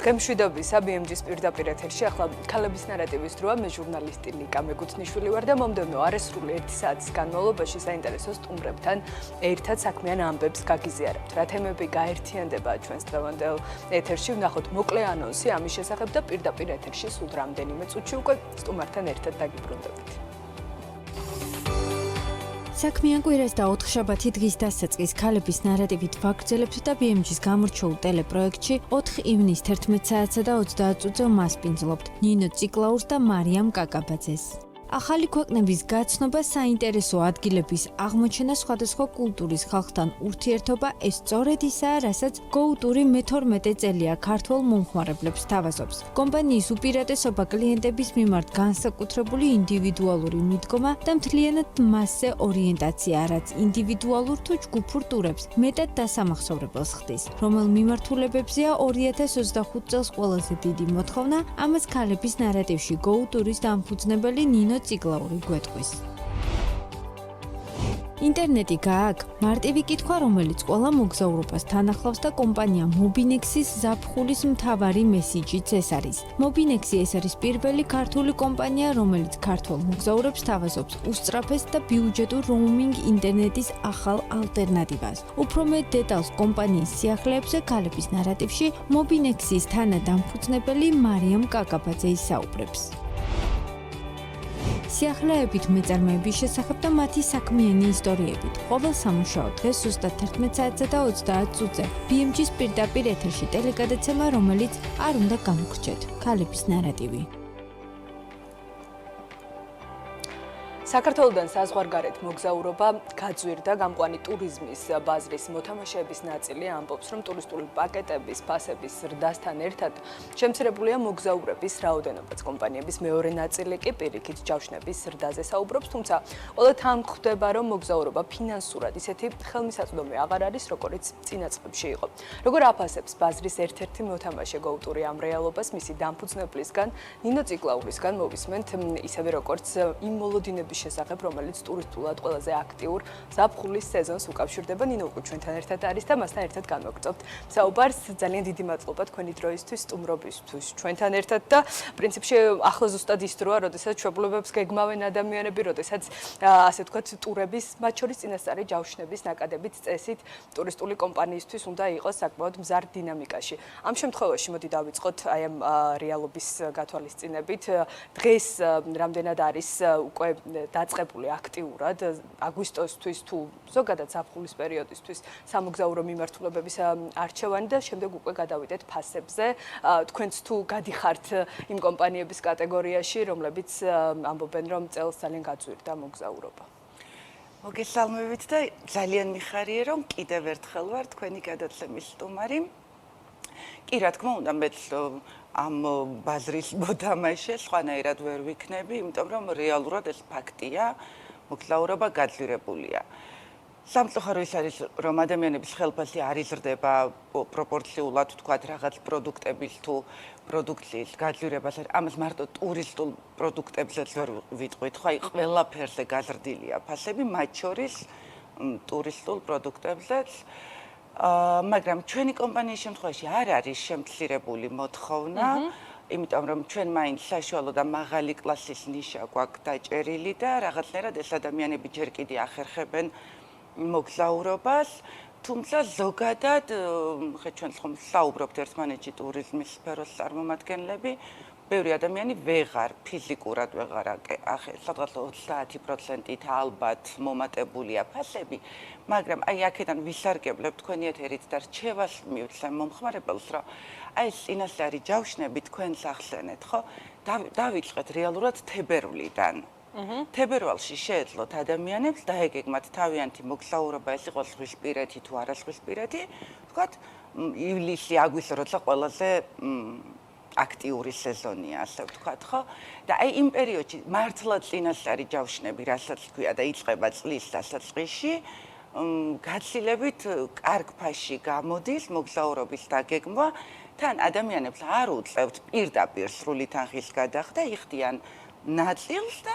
დღემშვიდობისა BMG-ის პირდაპირ ეთერში ახლა ქალების ნარატივის დროა. მე ჟურნალისტი ნიკა მეგუთნიშვილი ვარ და მომდევნო არასრული 1 საათის განმავლობაში საინტერესო სტუმრებთან ერთად საქმიან ამბებს გაგიზიარებთ. რა თემები გაერთიანდება ჩვენს დღევანდელ ეთერში, ვნახოთ მოკლე ანონსი ამის შესახებ და პირდაპირ ეთერში სულ რამდენიმე წუთში უკვე სტუმართან ერთად დაგიბრუნდებით. საქმიან კვირას და 4 შაბათი დღის დასაწყის ქალების ნარატივით ვაგრძელებთ და BMG-ის გამორჩეულ ტელეპროექტში 4 ივნის 11 საათსა და 30 წუთზე მასპინძლობთ ნინო ციკლაურს და მარიამ კაკაბაძეს. ახალი ქვეყნების გაცნობა, საინტერესო ადგილების აღმოჩენა, სხვადასხვა კულტურის ხალხთან ურთიერთობა ეს სწორედ ისაა, რასაც GoTour მე-12 წელია ქართველ მომხმარებლებს თავაზობს. კომპანიის უპირატესობა კლიენტების მიმართ განსაკუთრებული ინდივიდუალური მიდგომა და მთლიანად მასზე ორიენტაცია, რაც ინდივიდუალურ თუ ჯგუფურ ტურებს მეტად დასამახსოვრებელს ხდის, რომელ მიმართულებებზეა 2025 წელს ყველაზე დიდი მოთხოვნა, ამას ქალების ნარატივში GoTour-ის დამფუძნებელი ნინო ციკლაური გვეტყვის. ინტერნეტი გააქვს? მარტივი კითხვა, რომელიც ყველა მოგზაურობას თანახლავს და კომპანია Mobinex-ის ზაფხულის მთავარი მესიჯიც ეს არის. Mobinex-ი ეს არის პირველი ქართული კომპანია, რომელიც ქართველ მოგზაურებს თავაზობს უსწრაფეს და ბიუჯეტურ roaming ინტერნეტის ახალ ალტერნატივას. უფრო მეტ დეტალს კომპანიის სიახლეებზე ქალების ნარატივში Mobinex-ის თანადამფუძნებელი მარიამ კაკაბაძე ისაუბრებს. სიახლეებით მეწარმეების შესახებ და მათი საქმიანი ისტორიებით. ყოველ სამუშაო დღეს ზუსტად 11 საათსა და 30 წუთზე BMG-ის პირდაპირ ეთერში ტელეგადაცემა, რომელიც არ უნდა გამოგრჩეთ. ქალების ნარატივი. საქართველოდან საზღვარგარეთ მოგზაურობა გაძვირდა, გამყვანი ტურიზმის ბაზრის მოთამაშეების ნაწილი ამბობს, რომ ტურისტული პაკეტების ფასების ზრდასთან ერთად შემცირებულია მოგზაურების რაოდენობაც. კომპანიების მეორე ნაწილი კი პირიქით ჯავშნების ზრდაზე საუბრობს, თუმცა ყველა თან ხვდება, რომ მოგზაურობა ფინანსურად ისეთი ხელმისაწვდომი აღარ არის, როგორც წინა წლებში იყო. როგორ აფასებს ბაზრის ერთ-ერთი მოთამაშე GoTour ამ რეალობას, მისი დამფუძნებლისგან ნინო ციკლაურისგან მოვისმენთ, ისევე როგორც იმ მოლოდინების შესახებ, რომელიც ტურისტულად ყველაზე აქტიურ ზაფხულის სეზონს უკავშირდება. ნინო უკვე ჩვენთან ერთად არის და მასთან ერთად განვაგრძობთ საუბარს. ძალიან დიდი მადლობა თქვენი დროისთვის, სტუმრობისთვის ჩვენთან ერთად და პრინციპში ახლა ზუსტად ის დროა, როდესაც ჩვეულებებს გეგმავენ ადამიანები, როდესაც ასე ვთქვათ, ტურების, მათ შორის წინასწარი ჯავშნების ნაკადებით წესით ტურისტული კომპანიისთვის უნდა იყოს საკმაოდ მზარ დინამიკაში. ამ შემთხვევაში მოდი დავიწყოთ აი ამ რეალობის გათვალისწინებით. დღეს რამდენად არის უკვე დაწყებული აქტიურად აგვისტოსთვის თუ ზოგადად ზაფხულის პერიოდისთვის სამოგზაურო მიმართულებების არჩევანი და შემდეგ უკვე გადავიდეთ ფასებზე. თქვენც თუ გადიხართ იმ კომპანიების კატეგორიაში, რომლებიც ამბობენ, რომ წელს ძალიან გაძვირდა მოგზაურობა. მოგესალმებით და ძალიან მიხარია, რომ კიდევ ერთხელ ვარ თქვენი გადაცემის სტუმარი. კი, რა თქმა უნდა, მეც ამ ბაზრის მოთამაშე სხვანაირად ვერ ვიქნები, იმიტომ რომ რეალურად ეს ფაქტია, მოგზაურობა გაძვირებულია. სამწუხარო ის არის, რომ ადამიანების ხელფასი არ იზრდება პროპორციულად, თქვათ, რაღაც პროდუქტების თუ პროდუქციის გაძვირებას. ამას მარტო ტურისტულ პროდუქტებზეც ვერ ვიტყვით, ხო, აი ყველაფერზე გაზრდილია ფასები, მათ შორის ტურისტულ პროდუქტებზეც. მაგრამ ჩვენი კომპანიის შემთხვევაში არ არის შემცირებული მოთხოვნა, იმიტომ რომ ჩვენ მაინც საშუალო და მაღალი კლასის ნიშა გვაქვს დაჭერილი და რაღაცნაირად ეს ადამიანები ჯერ კიდე ახერხებენ მოგზაურობას, თუმცა ზოგადად, ჩვენ ხომ საუბრობთ ერთმანეთში ტურიზმის სფეროს წარმომადგენლები, ბევრი ადამიანი ვეღარ ფიზიკურად ვეღარ სადღაც 30%-ით ალბათ მომატებულია ფასები, მაგრამ აი აქედან ვისარგებლებ თქვენი ეთერით და რჩევას მივცემ მომხმარებელს, რომ აი ეს წინასწარი ჯავშნები თქვენს ახსენეთ, ხო? დავიწყეთ რეალურად თებერვლიდან. თებერვალში შეეძლოთ ადამიანებს დაეგეგმათ თავიანთი მოგზაურობა, ეს იყოს ზღვისპირეთი თუ არაზღვისპირეთი, ვთქვათ, ივლისი, აგვისტო, როცა ყველაზე აქტიური სეზონია, ასე ვთქვათ, ხო? და აი იმ პერიოდში მართლა წინასწარი ჯავშნები, რასაც თქვია და იწყება წლის დასაწყისში, გაცილებით კარგ ფასში გამოდის მოგზაურობის დაგეგმვა, თან ადამიანებს არ უწევთ პირდაპირ სრული თანხის გადახდა, იხდიან ნაწილს და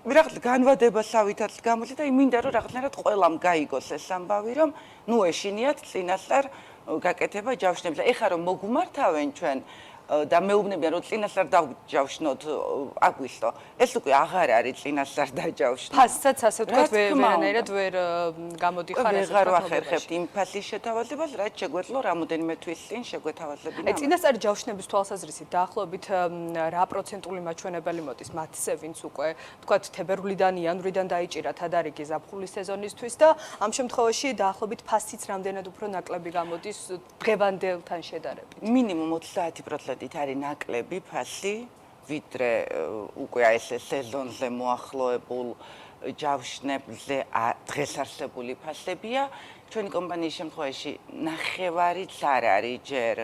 რაღაც განვადებასავითაც გამოდის და მინდა რომ რაღაცნაირად ყველამ გაიგოს ეს ამბავი, რომ ნუ ეშინიათ წინასწარ გაკეთება ჯავშნებზე. ეხლა რომ მოგუმართავენ ჩვენ და მეუბნებიან რომ წინასწარ დავჯავშნოთ აგვისტო. ეს უკვე აღარ არის წინასწარ დაჯავშნო. ფასსაც ასე ვთქვათ ვერანაირად ვერ გამოდიხარ ეს ვეღარ ვახერხებთ იმ ფასის შეთავაზებას, რაც შეგვეძლო რამოდენიმე თვის წინ შეგვეთავაზებინა. აი წინასწარი ჯავშნების თვალსაზრისით დაახლოებით რა პროცენტული მაჩვენებელი მოდის მათზე, ვინც უკვე ვთქვათ თებერვლიდან, იანვრიდან დაიჭირათ ადარიგი ზაფხულის სეზონისთვის და ამ შემთხვევაში დაახლოებით ფასიც რამდენად უფრო ნაკლები გამოდის დღევანდელთან შედარებით. მინიმუმ 30% არის ნაკლები ფასი, ვიდრე უკვე ეს სეზონზე მოახლოებულ ჯავშნებზე დღეს არსებული ფასებია. ჩვენი კომპანიის შემთხვევაში ნახევარიც არ არის ჯერ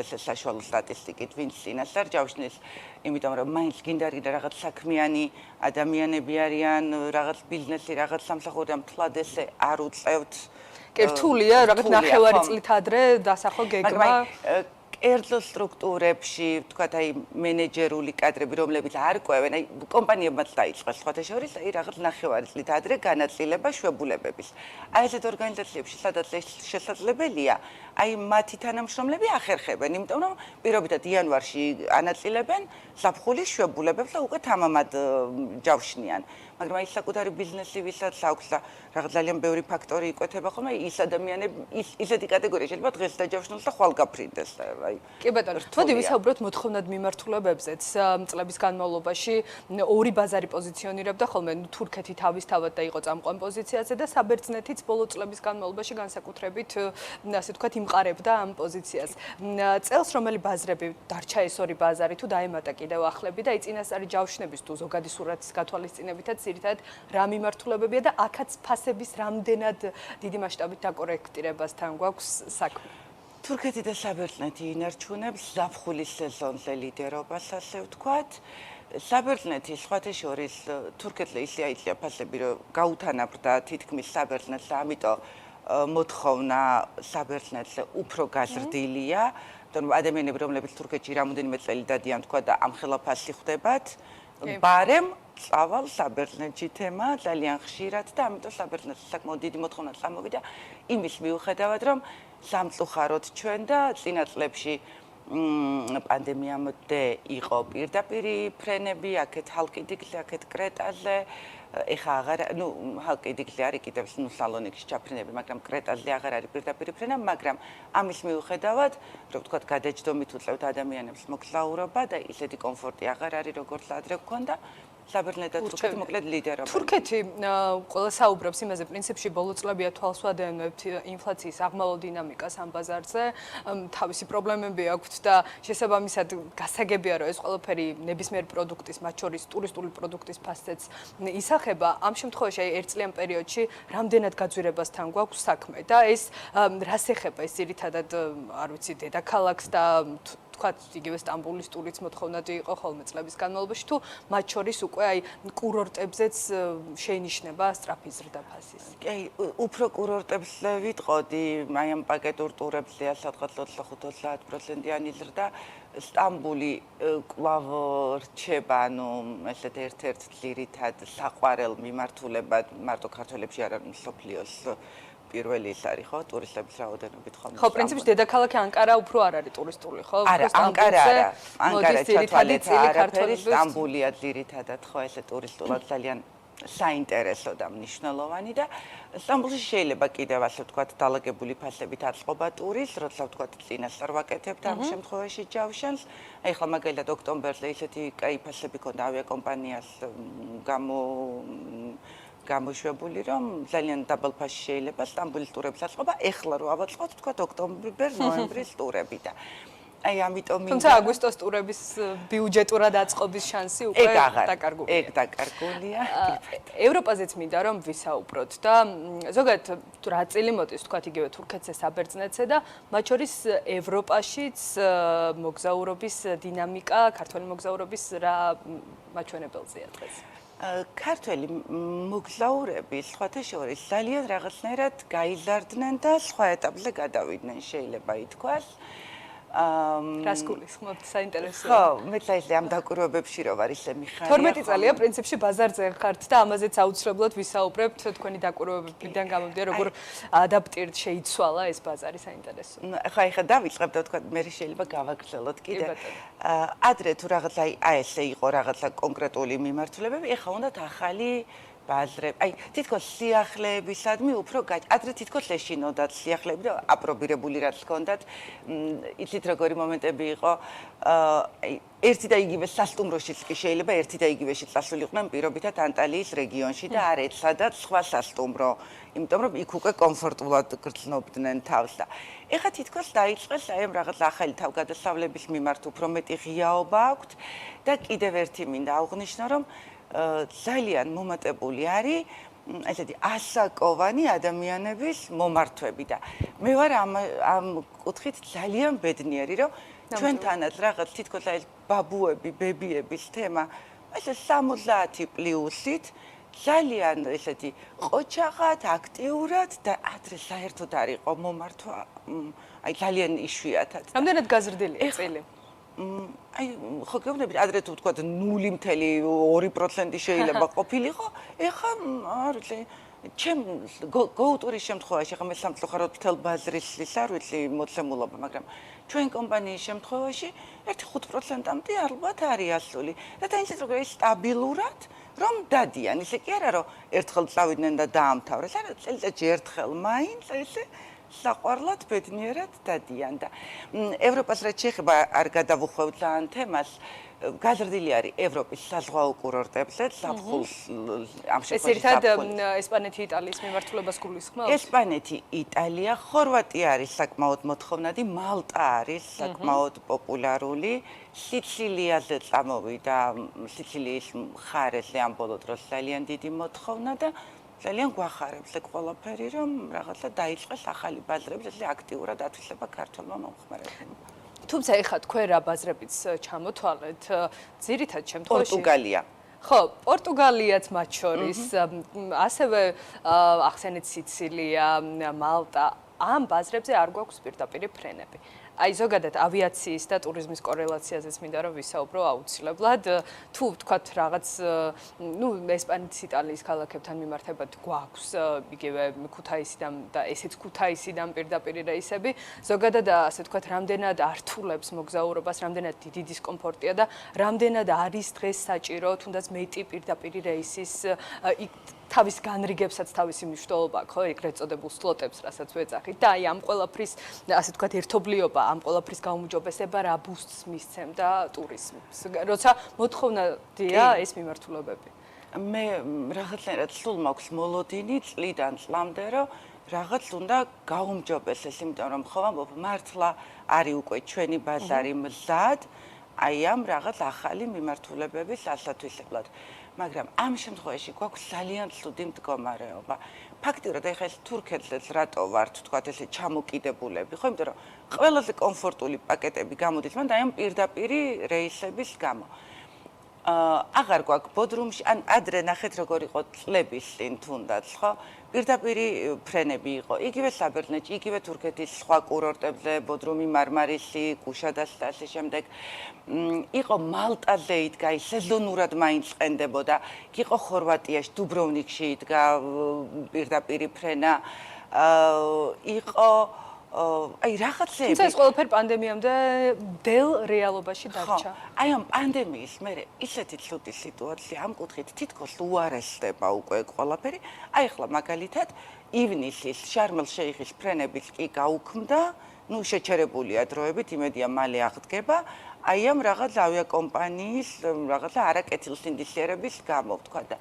ეს საშუალო სტატისტიკით, ვინც წინასწარ ჯავშნის, იმიტომ რომ მაინც გინდა რაღაც საქმიანი ადამიანები არიან, რაღაც ბიზნესი, რაღაც სამსახური და მთლად ესე არ უწევთ. კი, რთულია, რაღაც ნახევარი წლით ადრე დასახო გეგმა. კერძო სტრუქტურებში, ვთქვათ, აი მენეჯერული კადრები, რომლებიც არ ყვევენ, აი კომპანიებმაც დაიწყეს სხვათა შორის, აი რაღაც ნახევარი წლით ადრე განაწილება შვებულებების. აი ესეთ ორგანიზაციებში, სადაც ეს შესაძლებელია, აი მათი თანამშრომლები ახერხებენ, იმიტომ რომ პირობითად იანვარში ანაწილებენ ზაფხულის შვებულებებს და უკვე თამამად ჯავშნიან. მაგრამ აი საკუთარი ბიზნესი ვისაც აქვს და რაღაც ძალიან ბევრი ფაქტორი იკვეთება ხოლმე, ის ადამიანები, ისეთი კატეგორია შეიძლება დღეს დაჯავშნოს და ხვალ გაფრინდეს. კი ბატონო, მოდი ვისაუბროთ მოთხოვნად მიმართულებებზეც. წლების განმავლობაში ორი ბაზარი პოზიციონირებდა ხოლმე, თურქეთი თავისთავად და იყო წამყვან პოზიციაზე და საბერძნეთიც ბოლო წლების განმავლობაში განსაკუთრებით, ასე ვთქვათ, იმყარებდა ამ პოზიციას. წელს რომელი ბაზრები დარჩა ეს ორი ბაზარი თუ დაემატა კიდევ ახლები და წინასწარი ჯავშნების თუ ზოგადი სურათის გათვალისწინებითაც ძირითადად რა მიმართულებებია და აქაც ფასების რამდენად დიდი მასშტაბით დაკორექტირებასთან გვაქვს საქმე. თურქეთი და საბერძნეთი ინარჩუნებს ზაფხულის სეზონზე ლიდერობას, ასე ვთქვათ. საბერძნეთი სხვათა შორის თურქეთზე ისე აიწია ფასები, რომ გაუთანაბრდა თითქმის საბერძნეთს და ამიტომ მოთხოვნა საბერძნეთზე უფრო გაზრდილია, რომ ადამიანები, რომლებიც თურქეთში რამოდენიმე წელი დადიან, თქვა და ამხელა ფასი ხვდებათ, ბარემ წავალ საბერძნეთში თემა ძალიან ხშირად და ამიტომ საბერძნეთს საკმაოდ დიდი მოთხოვნა წამოვიდა იმის მიუხედავად, რომ სამწუხაროდ ჩვენ და წინა წლებში პანდემიამდე იყო პირდაპირი ფრენები, აქეთ ჰალკიდიგზე, აქეთ კრეტაზე, ეხა აღარ, ჰალკიდიგზე არის კიდევ სალონიკში ჩაფრენები, მაგრამ კრეტაზე აღარ არის პირდაპირი ფრენა, მაგრამ ამის მიუხედავად, რომ ვთქვათ, გადაჯდომით უწევთ ადამიანებს მოგზაურობა და ისეთი კომფორტი აღარ არის, როგორც ადრე გქონდა. საბერძნეთი და თურქეთი მოკლედ ლიდერობენ. თურქეთი ყველა საუბრობს იმაზე, პრინციპში ბოლო წლებია თვალს ვადევნებთ ინფლაციის აღმავლო დინამიკას ამ ბაზარზე. თავისი პრობლემები აქვთ და შესაბამისად გასაგებია, რომ ეს ყველაფერი ნებისმიერ პროდუქტის, მათ შორის ტურისტული პროდუქტის ფასზეც ისახება. ამ შემთხვევაში აი ერთწლიან პერიოდში რამდენად გაძვირებასთან გვაქვს საქმე და ეს რას ეხება ეს ძირითადად არ ვიცი დედაქალაქს და თქვათ იგივე სტამბულის ტურიც მოთხოვნადი იყო ხოლმე წლების განმავლობაში თუ მათ შორის უკვე აი კურორტებზეც შეინიშნება სწრაფი ზრდა ფასის. კი, უფრო კურორტებზე ვიტყოდი, აი ამ პაკეტურ ტურებზე სადღაც 25-30%-იანი ზრდა. სტამბული კვლავ რჩება, ანუ ესეთ ერთ-ერთ ძირითად საყვარელ მიმართულებად მარტო ქართველებში არ არის მსოფლიოს პირველი ის არის, ხო, ტურისტების რაოდენობით ხოლმე. ხო, პრინციპში დედაქალაქი ანკარა უფრო არ არის ტურისტული, ხო? არა, ანკარა არა. ანკარა ჩათვალეთ არაფერი, სტამბულია ძირითადად, ხო, ესე ტურისტულად ძალიან საინტერესო და მნიშვნელოვანი და სტამბულში შეიძლება კიდევ ასე ვთქვათ დალაგებული ფასებით აწყობა ტურის, როცა ვთქვათ წინასწარ ვაკეთებთ ამ შემთხვევაში ჯავშანს. აი ხლა მაგალითად ოქტომბერზე ისეთი კაი ფასები ქონდა ავიაკომპანიას გამოშვებული, რომ ძალიან დაბალ ფასში შეიძლება სტამბულის ტურებს აწყობა. ეხლა რო ავაწყოთ, ვთქვათ ოქტომბერ-ნოემბრის ტურები და აი ამიტომ თუმცა აგვისტოს ტურების ბიუჯეტურად აწყობის შანსი უკვე დაკარგულია. ეგ დაკარგულია. ევროპაზეც მინდა რომ ვისაუბროთ და ზოგადად რა წილი მოდის თქვათ იგივე თურქეთზე, საბერძნეთზე და მათ შორის ევროპაშიც მოგზაურობის დინამიკა, ქართული მოგზაურობის რა მაჩვენებელზეა დღეს? ქართველი მოგზაურები სხვათა შორის ძალიან რაღაცნაირად გაიზარდნენ და სხვა ეტაპზე გადავიდნენ, შეიძლება ითქვას. რას გულისხმობთ საინტერესოა. ხო, მე წაიslе ამ დაკვირვებებში რო ვარ ისე მიხარია. 12 წელია პრინციპში ბაზარზე ხართ და ამაზეც აუცილებლად ვისაუბრებთ თქვენი დაკვირვებებიდან გამომდინარე, როგორ ადაპტირდ შეიცვალა ეს ბაზარი საინტერესოა. ხა დავიწყებ და თქვა მე შეიძლება გავაგრძელოთ კიდე. ადრე თუ რაღაცა აი ესე იყო რაღაცა კონკრეტული მიმართულებები, ეხლა უნდათ ახალი ბაზრები. აი თითქოს სიახლეებისადმი უფრო ადრე თითქოს ეშინოდათ სიახლეები და აპრობირებული რაც ჰქონდათ. იცით როგორი მომენტები იყო, აი ერთი და იგივე სასტუმროშიც კი შეიძლება ერთი და იგივეში წასულიყვნენ პირობითად ანტალიის რეგიონში და არ ეცადათ სხვა სასტუმრო, იმიტომ რომ იქ უკვე კომფორტულად გრძნობდნენ თავს და ეხლა თითქოს დაიწყეს აი ამ რაღაც ახალი თავგადასავლების მიმართ უფრო მეტი ღიაობა აქვთ და კიდევ ერთი მინდა აღვნიშნო რომ ძალიან მომატებული არის ესეთი ასაკოვანი ადამიანების მომართვები და მე ვარ ამ კუთხით ძალიან ბედნიერი რომ ჩვენთანაც რაღაც თითქოს აი ბაბუები, ბებიების თემა ესე 70 პლუსით ძალიან ესეთი ყოჩაღად, აქტიურად და ადრე საერთოდ არ იყო მომართვა აი ძალიან იშვიათად. რამდენად გაზრდილია წელი? აი ხო გეუბნებით ადრე თუ თქვა 0.2% შეიძლება ყოფილიყო, ეხლა არ ვიცი ჩემ გოუტურის შემთხვევაში ხა მე სამწუხაროდ მთელ ბაზრის ის არ ვიცი მოცემულობა, მაგრამ ჩვენ კომპანიის შემთხვევაში 1-5%-ამდე ალბათ არის ასული. და დაინცეთ როგორ ის სტაბილურად რომ დადიან, ისე კი არა რომ ერთხელ წავიდნენ და დაამთავრეს, არა წელიწადში ერთხელ მაინც ესე საყვარლად ბედნიერად დადიან და ევროპას რაც შეეხება არ გადავუხვევ ძალიან თემას გაზრდილი არის ევროპის საზღვაო კურორტებზე ზაფხულს ამ ეს ერთად ესპანეთი იტალიის მიმართულებას გულისხმობს? ესპანეთი, იტალია, ხორვატია არის საკმაოდ მოთხოვნადი, მალტა არის საკმაოდ პოპულარული, სიცილიაზე წამოვიდა, სიცილიის მხარეზე ამ ბოლო დროს ძალიან დიდი მოთხოვნა და ძალიან გვახარებს ეგ ყველაფერი, რომ რაღაცა დაიწყეს ახალი ბაზრები, ესე აქტიურად ათვისება ქართულმა მომხმარებელმა. თუმცა ეხლა თქვენ რა ბაზრებიც ჩამოთვალეთ, ძირითად შემთხვევაში პორტუგალია. ხო, პორტუგალიაც მათ შორის, ასევე ახსენეთ სიცილია, მალტა, ამ ბაზრებზე არ გვაქვს პირდაპირი ფრენები. აი ზოგადად ავიაციის და ტურიზმის კორელაციაზეც მინდა რომ ვისაუბრო აუცილებლად. თუ ვთქვათ რაღაც, ესპანეთის, იტალიის ქალაქებთან მიმართებად გვაქვს იგივე ქუთაისიდან და ესეც ქუთაისიდან პირდაპირ რეისები. ზოგადად ასე ვთქვათ, რამდენად ართულებს მოგზაურობას, რამდენად დიდი დისკომფორტია და რამდენად არის დღეს საჭირო, თუნდაც მეტი პირდაპირ რეისის თავის განრიგებსაც თავისი მნიშვნელობა აქვს, ხო, ეგრეთ წოდებულ სლოტებს, რასაც ვეძახით და აი ამ ყველაფრის, ასე ვთქვათ, ერთობლიობა, ამ ყველაფრის გაუმჯობესება რა ბუსტს მისცემდა ტურიზმს, როცა მოთხოვნადია ეს მიმართულებები. მე რაღაცნაირად სულ მაქვს მოლოდინი წლიდან წლამდე, რომ რაღაც უნდა გაუმჯობესეს, იმიტომ რომ ხო ვამბობ, მართლა არის უკვე ჩვენი ბაზარი მზად, აი ამ რაღაც ახალი მიმართულებების ასათვისებლად. მაგრამ ამ შემთხვევაში გვაქვს ძალიან ცუდი მდგომარეობა. ფაქტიურად ეხლა ეს თურქეთზეც რატო ვართ, თქვათ ესე ჩამოკიდებულები, ხო, იმიტომ რომ ყველაზე კომფორტული პაკეტები გამოდის, მან და აი ამ პირდაპირი რეისების გამო. აღარ გვაქვს ბოდრუმში, ან ადრე ნახეთ როგორ იყო წლების წინ თუნდაც, ხო? პირდაპირი ფრენები იყო. იგივე საბერძნეთში, იგივე თურქეთის სხვა კურორტებზე, ბოდრუმი, მარმარისი, კუშადას და ასე შემდეგ. იყო მალტაზე იდგა, სეზონურად მაინც ყენდებოდა. იყო ხორვატიაში, დუბროვნიკში იდგა პირდაპირი ფრენა. იყო აი რაღაცეები. თუმცა ეს ყველაფერი პანდემიამდე დელ რეალობაში დარჩა. აი ამ პანდემიის მერე ისეთი ცუდი სიტუაცია ამ კუთხით თითქოს უარესდება უკვე ყველაფერი. აი ახლა მაგალითად ივნისის შარმელ-შეიხის ფრენებიც კი გაუქმდა, შეჩერებულია დროებით, იმედია მალე აღდგება. აი ამ რაღაც ავიაკომპანიის რაღაცა არაკეთილსინდისიერების გამო ვთქვა და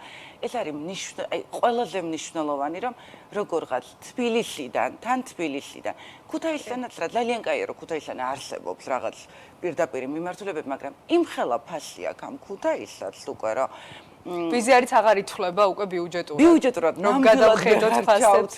ეს არის ყველაზე მნიშვნელოვანი რომ როგორღაც თბილისიდან ქუთაისიდანაც რა ძალიან კაია რომ ქუთაისიდან არსებობს რაღაც პირდაპირი მიმართულებები, მაგრამ იმხელა ფასი აქვს ამ ქუთაისაც უკვე რომ ვიზი არის აღარ ითვლება უკვე ბიუჯეტურად რომ გადავხედოთ ფასებს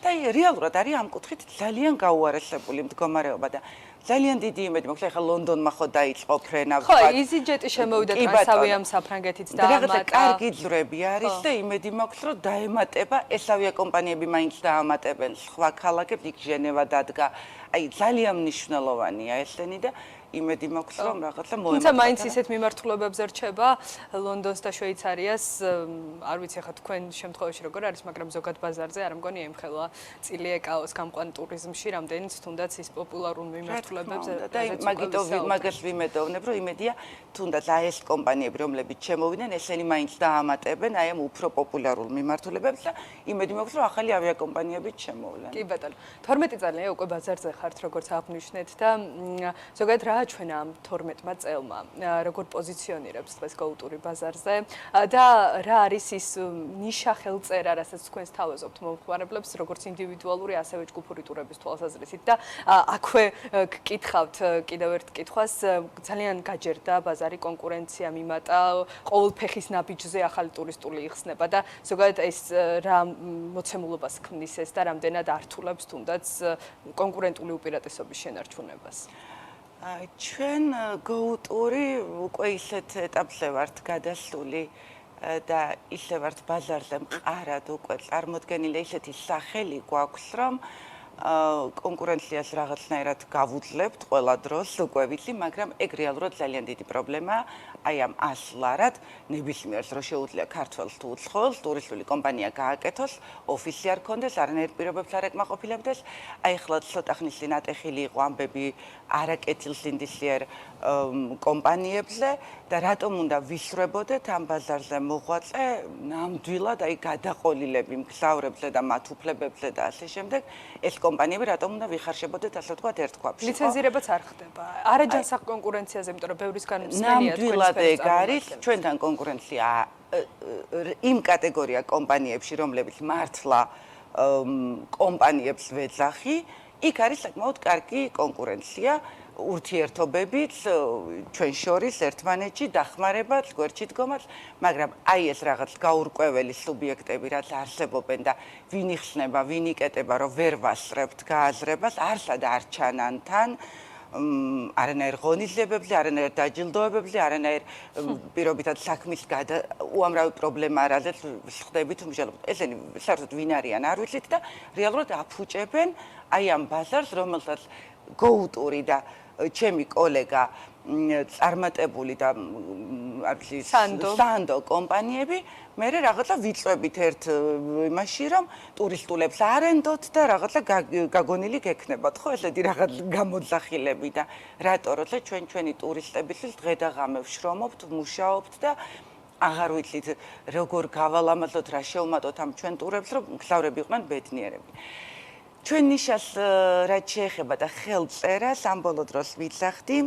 და რეალურად არის ამ კუთხით ძალიან გაუარესებული მდგომარეობა და ძალიან დიდი იმედი მაქვს, ახლა ლონდონმა ხო დაიწყო ფრენა. ხო, EasyJet შემოვიდა ტრანსავიამ საფრანგეთიც დაამატა. რაღაცა კარგი ძვრები არის და იმედი მაქვს, რომ დაემატება ეს ავიაკომპანიები მაინც დაამატებენ სხვა ქალაქებს, იქ ჟენევა დადგა. აი ძალიან მნიშვნელოვანია ესენი და იმედი მაქვს რომ რაღაცა მოემართება. თუმცა მაინც ისეთ მიმართულებებზე რჩება ლონდონს და შვეიცარიას, არ ვიცი ახლა თქვენ შემთხვევაში როგორ არის, მაგრამ ზოგად ბაზარზე არ მგონი ემხელა წილი ეკაოს გამყვან ტურიზმში, რამდენიც თუნდაც ის პოპულარულ მიმართულებებზე და მაგას ვიმედოვნებ, რომ იმედია თუნდაც აი ეს კომპანიები, რომლებიც შემოვიდნენ, ესენი მაინც დაამატებენ აი ამ უფრო პოპულარულ მიმართულებებს და იმედი მაქვს, რომ ახალი ავიაკომპანიებიც შემოვლენ. კი ბატონო, 12 წელია უკვე ბაზარზე ხართ, როგორც აღნიშნეთ და ზოგადად რა აჩვენა ამ 12 წელმა, როგორ პოზიციონირებს დღეს GoTour ბაზარზე და რა არის ის ნიშა ხელწერა, რასაც თქვენს თავაზობთ მომხმარებლებს, როგორც ინდივიდუალური, ასევე ჯგუფური ტურების თვალსაზრისით და აქვე გკითხავთ კიდევ ერთ კითხვას, ძალიან გაჯერდა ბაზარი, კონკურენცია მიმატა, ყოველ ფეხის ნაბიჯზე ახალი ტურისტული იხსნება და ზოგადად ეს რა მოცემულობას ქმნის ეს და რამდენად ართულებს თუნდაც კონკურენტული უპირატესობის შენარჩუნებას. ჩვენ GoTour უკვე ისეთ ეტაპზე ვართ გადასული და ისე ვართ ბაზარზე მყარად უკვე წარმოდგენილი ისეთი სახელი გვაქვს, რომ კონკურენციას რაღაცნაირად გავუძლებთ ყველა დროს, უკვე ვიცი, მაგრამ ეგ რეალურად ძალიან დიდი პრობლემაა. აი ამ ასლარად ნებისმიერს რო შეუძლია ქართველს თუ უცხოელს ტურისტული კომპანია გააკეთოს, ოფისი არ ქონდეს, არანაირ პირობებს არ ეკმაყოფილებდეს. აი ახლა ცოტა ხნის წინ ატეხილი იყო ამბები არაკეთილსინდისიერ კომპანიებზე და რატომ უნდა ვისრვებოდეთ ამ ბაზარზე მოღვაწე ნამდვილად აი გადაყოლილები მგზავრებზე და მათ უფლებებზე და ასე შემდეგ. ეს კომპანიები რატომ უნდა ვიხარშებოდეთ ასე ვთქვათ ერთ ქვაბში? ლიცენზირებაც არ ხდება. არაჯანსაღ კონკურენციაზე, იმიტომ რომ ბევრისგან მსმენია თქვენ ეგ არის ჩვენთან კონკურენცია იმ კატეგორია კომპანიებში, რომლებიც მართლა კომპანიებს ვეძახი, იქ არის საკმაოდ კარგი კონკურენცია, ურთიერთობებიც ჩვენ შორის ერთმანეთში დახმარებაც, გვერდში დგომაც, მაგრამ აი ეს რაღაც გაურკვეველი სუბიექტები, რაც არსებობენ და ვინ იხსნება, ვინ იკეტება, რომ ვერ ვასწრებთ გააზრებას, არსად არ ჩანან თან არანაირ ღონისძიებებზე, არანაირ დაჯილდოებებზე, არანაირ პირობითად საქმის უამრავი პრობლემა, რაზეც ხდებით მსჯელობთ. ესენი საერთოდ ვინ არიან, არ ვიცით და რეალურად აფუჭებენ აი ამ ბაზარს, რომელსაც GoTour და ჩემი კოლეგა წარმატებული და სანდო კომპანიები მე რაღაცა ვიწვევით ერთ იმაში, რომ ტურისტულებს არენდოთ და რაღაცა გაგონილი გექნებათ, ხო, ესეთი რაღაც გამოძახილები და რატო, როცა ჩვენი ტურისტებისთვის დღე და ღამე ვშრომობთ, მუშაობთ და აღარ ვიცით როგორ გავალამაზოთ, რა შევმატოთ ამ ჩვენ ტურებს, რომ მგზავრები იყვნენ ბედნიერები. ჩვენ ნიშას რაც შეეხება და ხელწერას ამ ბოლო დროს ვიცახდი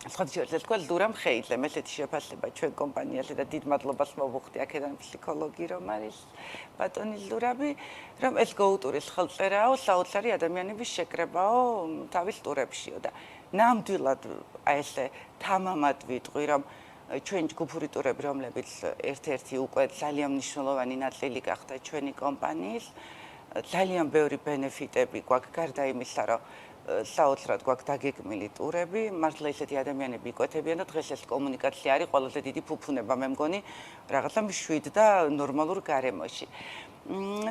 სხვადასხვა თქვა ლურამ ხეიძემ ესეთი შეფასება ჩვენ კომპანიაზე და დიდ მადლობას მოვუხდი აქედან ფსიქოლოგი რომ არის ბატონი ლურაბი რომ ეს GoTour-ის ხელწერაო საოცარი ადამიანების შეკრებაო თავის ტურებშიო და ნამდვილად აი ესე თამამად ვიტყვი რომ ჩვენ ჯგუფური ტურები რომლებიც ერთ-ერთი უკვე ძალიან მნიშვნელოვანი ნაწილი გახდა ჩვენი კომპანიის ძალიან ბევრი ბენეფიტები გვაქვს გარდა იმისა რომ საოცრად გვაქვს დაგეგმილი ტურები, მართლა ისეთი ადამიანები იკვეთებიან და დღეს ეს კომუნიკაცია არის ყველაზე დიდი ფუფუნება, მე მგონი, რაღაცა მშვიდ და ნორმალურ გარემოში.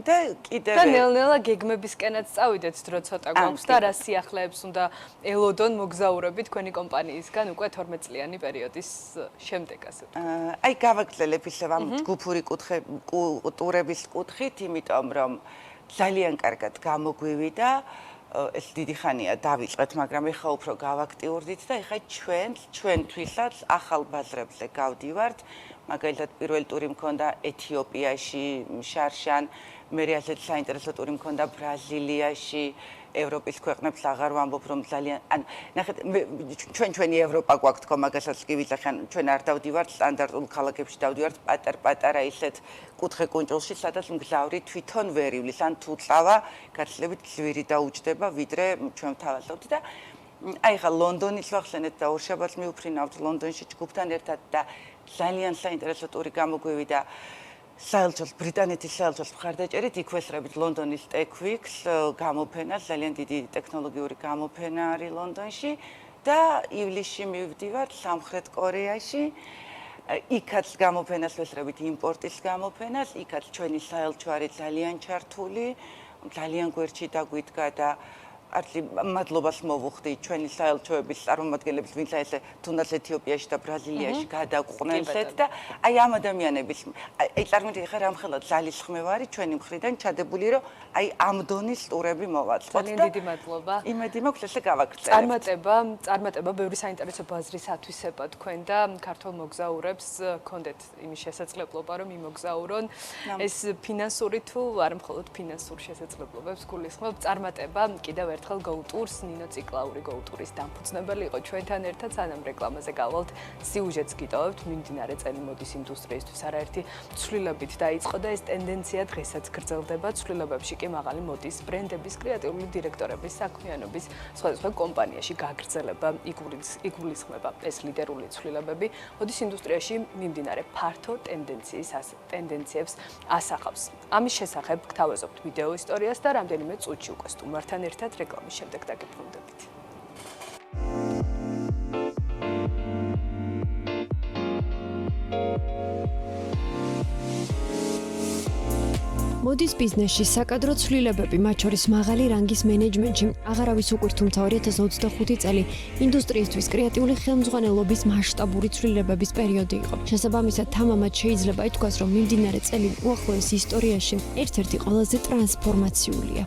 და კიდევ და ნელ-ნელა გეგმებისკენაც წავიდეთ დრო ცოტა გვაქვს და რა სიახლეებს უნდა ელოდონ მოგზაურები თქვენი კომპანიისგან უკვე 12 წლიანი პერიოდის შემდეგ ასე ვთქვათ. აი გავაგრძელებ ისევ ამ ჯგუფური ტურების კუთხით, იმიტომ რომ ძალიან კარგად გამოგვივიდა ეს დიდი ხანია დავიწყეთ, მაგრამ ეხა უფრო გავაქტიურდით და ეხა ჩვენთვისაც ახალ ბაზრებზე გავდივართ. მაგალითად, პირველი ტური მქონდა ეთიოპიაში, შარშან, მერე ასეთ საინტერესო ტური მქონდა ბრაზილიაში, ევროპის ქვეყნებს აღარ ვამბობ, რომ ძალიან ან ნახეთ, ჩვენი ევროპა გვაქვს თქო, მაგასაც კი ვიცახი, ან ჩვენ არ დავდივართ სტანდარტულ ქალაქებში, დავდივართ პატარ-პატარა ისეთ კუთხე კუნჭულში, სადაც მგზავრი თვითონ ვერ ივლის, ან თუ წავა, გაცილებით ძვირი დაუჯდება, ვიდრე ჩვენ ვთავაზობთ და აი ხა ლონდონის ვახსენეთ და ორშაბათს მივფრინავთ ლონდონში ჯგუფთან ერთად და ძალიან საინტერესო ტური გამოგვივიდა საელჩოს ბრიტანეთის საელჩოს მხარდაჭერით იქვესრებით ლონდონის TechWeeks გამოფენას, ძალიან დიდი ტექნოლოგიური გამოფენა არის ლონდონში და ივლისში მივდივართ სამხრეთ კორეაში. იქაც გამოფენას ვესწრებით იმპორტის გამოფენას, იქაც ჩვენი საელჩო არის ძალიან ჩართული, ძალიან გვერდში დაგვიდგა და არტლი მადლობას მოვუხდი ჩვენი საელჩოების წარმომადგენლებს, ვინც აი ესე თუნდაც ეთიოპიაში და ბრაზილიაში გადაყვნენ ხეთ და აი ამ ადამიანების აი წარმოგიდგენთ ხა რამხელა ძალისხმევა არის ჩვენი მხრიდან ჩადებული, რომ აი ამ დონის ტურები მოვაწყოთ და ძალიან დიდი მადლობა. იმედი მაქვს ესე გავაგრძელებთ. წარმატება ბევრი საინტერესო ბაზრის ათვისება თქვენ და ქართულ მოგზაურებს გქონდეთ იმის შესაძლებლობა, რომ იმოგზაურონ. ეს ფინანსური თუ არ მხოლოდ ფინანსურ შესაძლებლობებს გულისხმობ. წარმატება კიდევ ერთხელ Go Tours, ნინო ციკლაური Go Tours დამფუძნებელი იყო ჩვენთან ერთად, სანამ რეკლამაზე გავალთ, სიუჟეტს გიტოვებთ, მიმდინარე წელი მოდის ინდუსტრიისთვის არაერთი ცვლილებით დაიწყო და ეს ტენდენცია დღესაც გრძელდება. ცვლილებებში კი მაღალი მოდის ბრენდების, კრეატიული დირექტორების, საქმიანობის, სხვადასხვა კომპანიაში გაგრძელება იგულისხმება ეს ლიდერული ცვლილებები. მოდის ინდუსტრიაში მიმდინარე ფართო ტენდენციებს ასახავს. ამის შესახებ გთავაზობთ ვიდეო ისტორიას და რამდენიმე წუთში უკვე სტუმართან ერთად რეკლამის შემდეგ დაგებრუნდებით. მოდის ბიზნესში საკადრო ცვლილებები, მათ შორის მაღალი რანგის მენეჯმენტში, აღარავის უყვირთ, თუმცა 2025 წელი ინდუსტრიისთვის კრეატიული ხელმძღვანელობის მასშტაბური ცვლილებების პერიოდი იყო. შესაბამისად, თამამად შეიძლება ითქვას, რომ მიმდინარე წელი უახლოეს ისტორიაში ერთ-ერთი ყველაზე ტრანსფორმაციულია.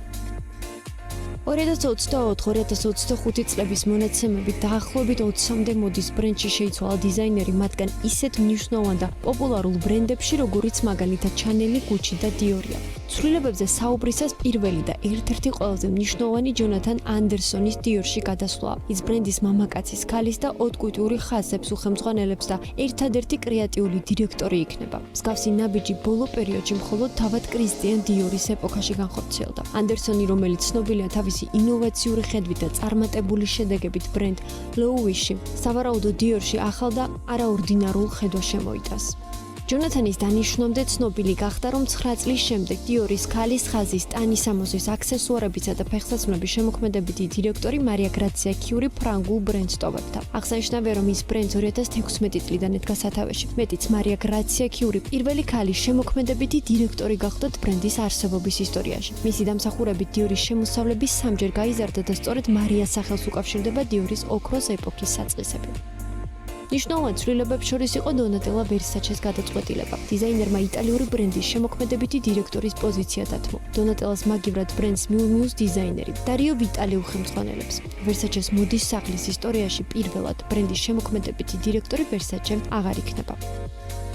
2024-2025 წლების მონაცემებით დაახლოებით 20-მდე მოდის ბრენდში შეიცვალა დიზაინერი, მათგან ისეთ მნიშვნელოვან და პოპულარულ ბრენდებში, როგორიც მაგალითად Chanel, Gucci და Dior-ია. ცვლილებებზე საუბრისას პირველი და ერთ-ერთი ყველაზე მნიშვნელოვანი ჯონათან ანდერსონის Dior-ში გადასვლაა. ის ბრენდის მამაკაცის ქალის და ოტკუტიური ხაზებს უხელმძღვანელებს და ერთადერთი კრეატიული დირექტორი იქნება. მსგავსი ნაბიჯი ბოლო პერიოდში მხოლოდ თავად კრისტიან დიორის ეპოქაში განხორციელდა. ანდერსონი, რომელიც ცნობილია თავისი ინოვაციური ხედვით და წარმატებული შედეგებით ბრენდ Louis-ში, სავარაუდოდ Dior-ში ახალ და არაორდინარულ ხედვას შემოიტანს. ჯონათანის დანიშვნამდე ცნობილი გახდა, რომ 9 წლის შემდეგ Dior-ის ქალის ხაზის, ტანის ამოსის, აქსესუარებისა და ფეხსაცმლების შემოქმედებითი დირექტორი მარია გრაცია კიური ფრანგულ ბრენდს ტოვებდა. აღსანიშნავია, რომ ის ბრენდს 2016 წლიდან ედგა სათავეში. მეტიც, მარია გრაცია კიური პირველი ქალის შემოქმედებითი დირექტორი გახდათ ბრენდის არსებობის ისტორიაში. მისი დამსახურებით Dior-ის შემოსავლები სამჯერ გაიზარდა და სწორედ მარიას სახელს უკავშირდება Dior-ის ოქროს ეპოქის საწყისები. ნიშნავენ ცვლილებებს შორის იყო დონატელა ვერსაჩეს გადაწყვეტილება. დიზაინერმა იტალიური ბრენდის შემოქმედებითი დირექტორის პოზიცია დათმო. დონატელას მაგივრად ბრენდს მიუვმიუს დიზაინერი დარიო ვიტალი უხელმძღვანელებს. ვერსაჩეს მოდის სახლის ისტორიაში პირველად ბრენდის შემოქმედებითი დირექტორი ვერსაჩე აღარ იქნება.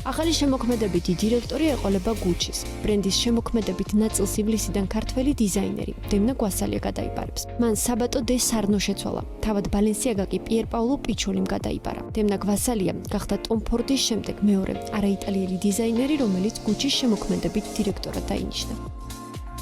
ახალი შემოქმედებითი დირექტორი ეყოლება Gucci-ს. ბრენდის შემოქმედებით ნაწილს ივლისიდან ქართველი დიზაინერი დემნა გვასალია გადაიბარებს. მან საბატო დე სარნო შეცვალა. თავად ბალენსიაგა კი პიერ პაულო პიჩოლიმ გადაიბარა. დემნა გვასალია გახდა ტომ ფორდის შემდეგ მეორე არაიტალიელი დიზაინერი, რომელიც Gucci-ს შემოქმედებით დირექტორად დაინიშნა.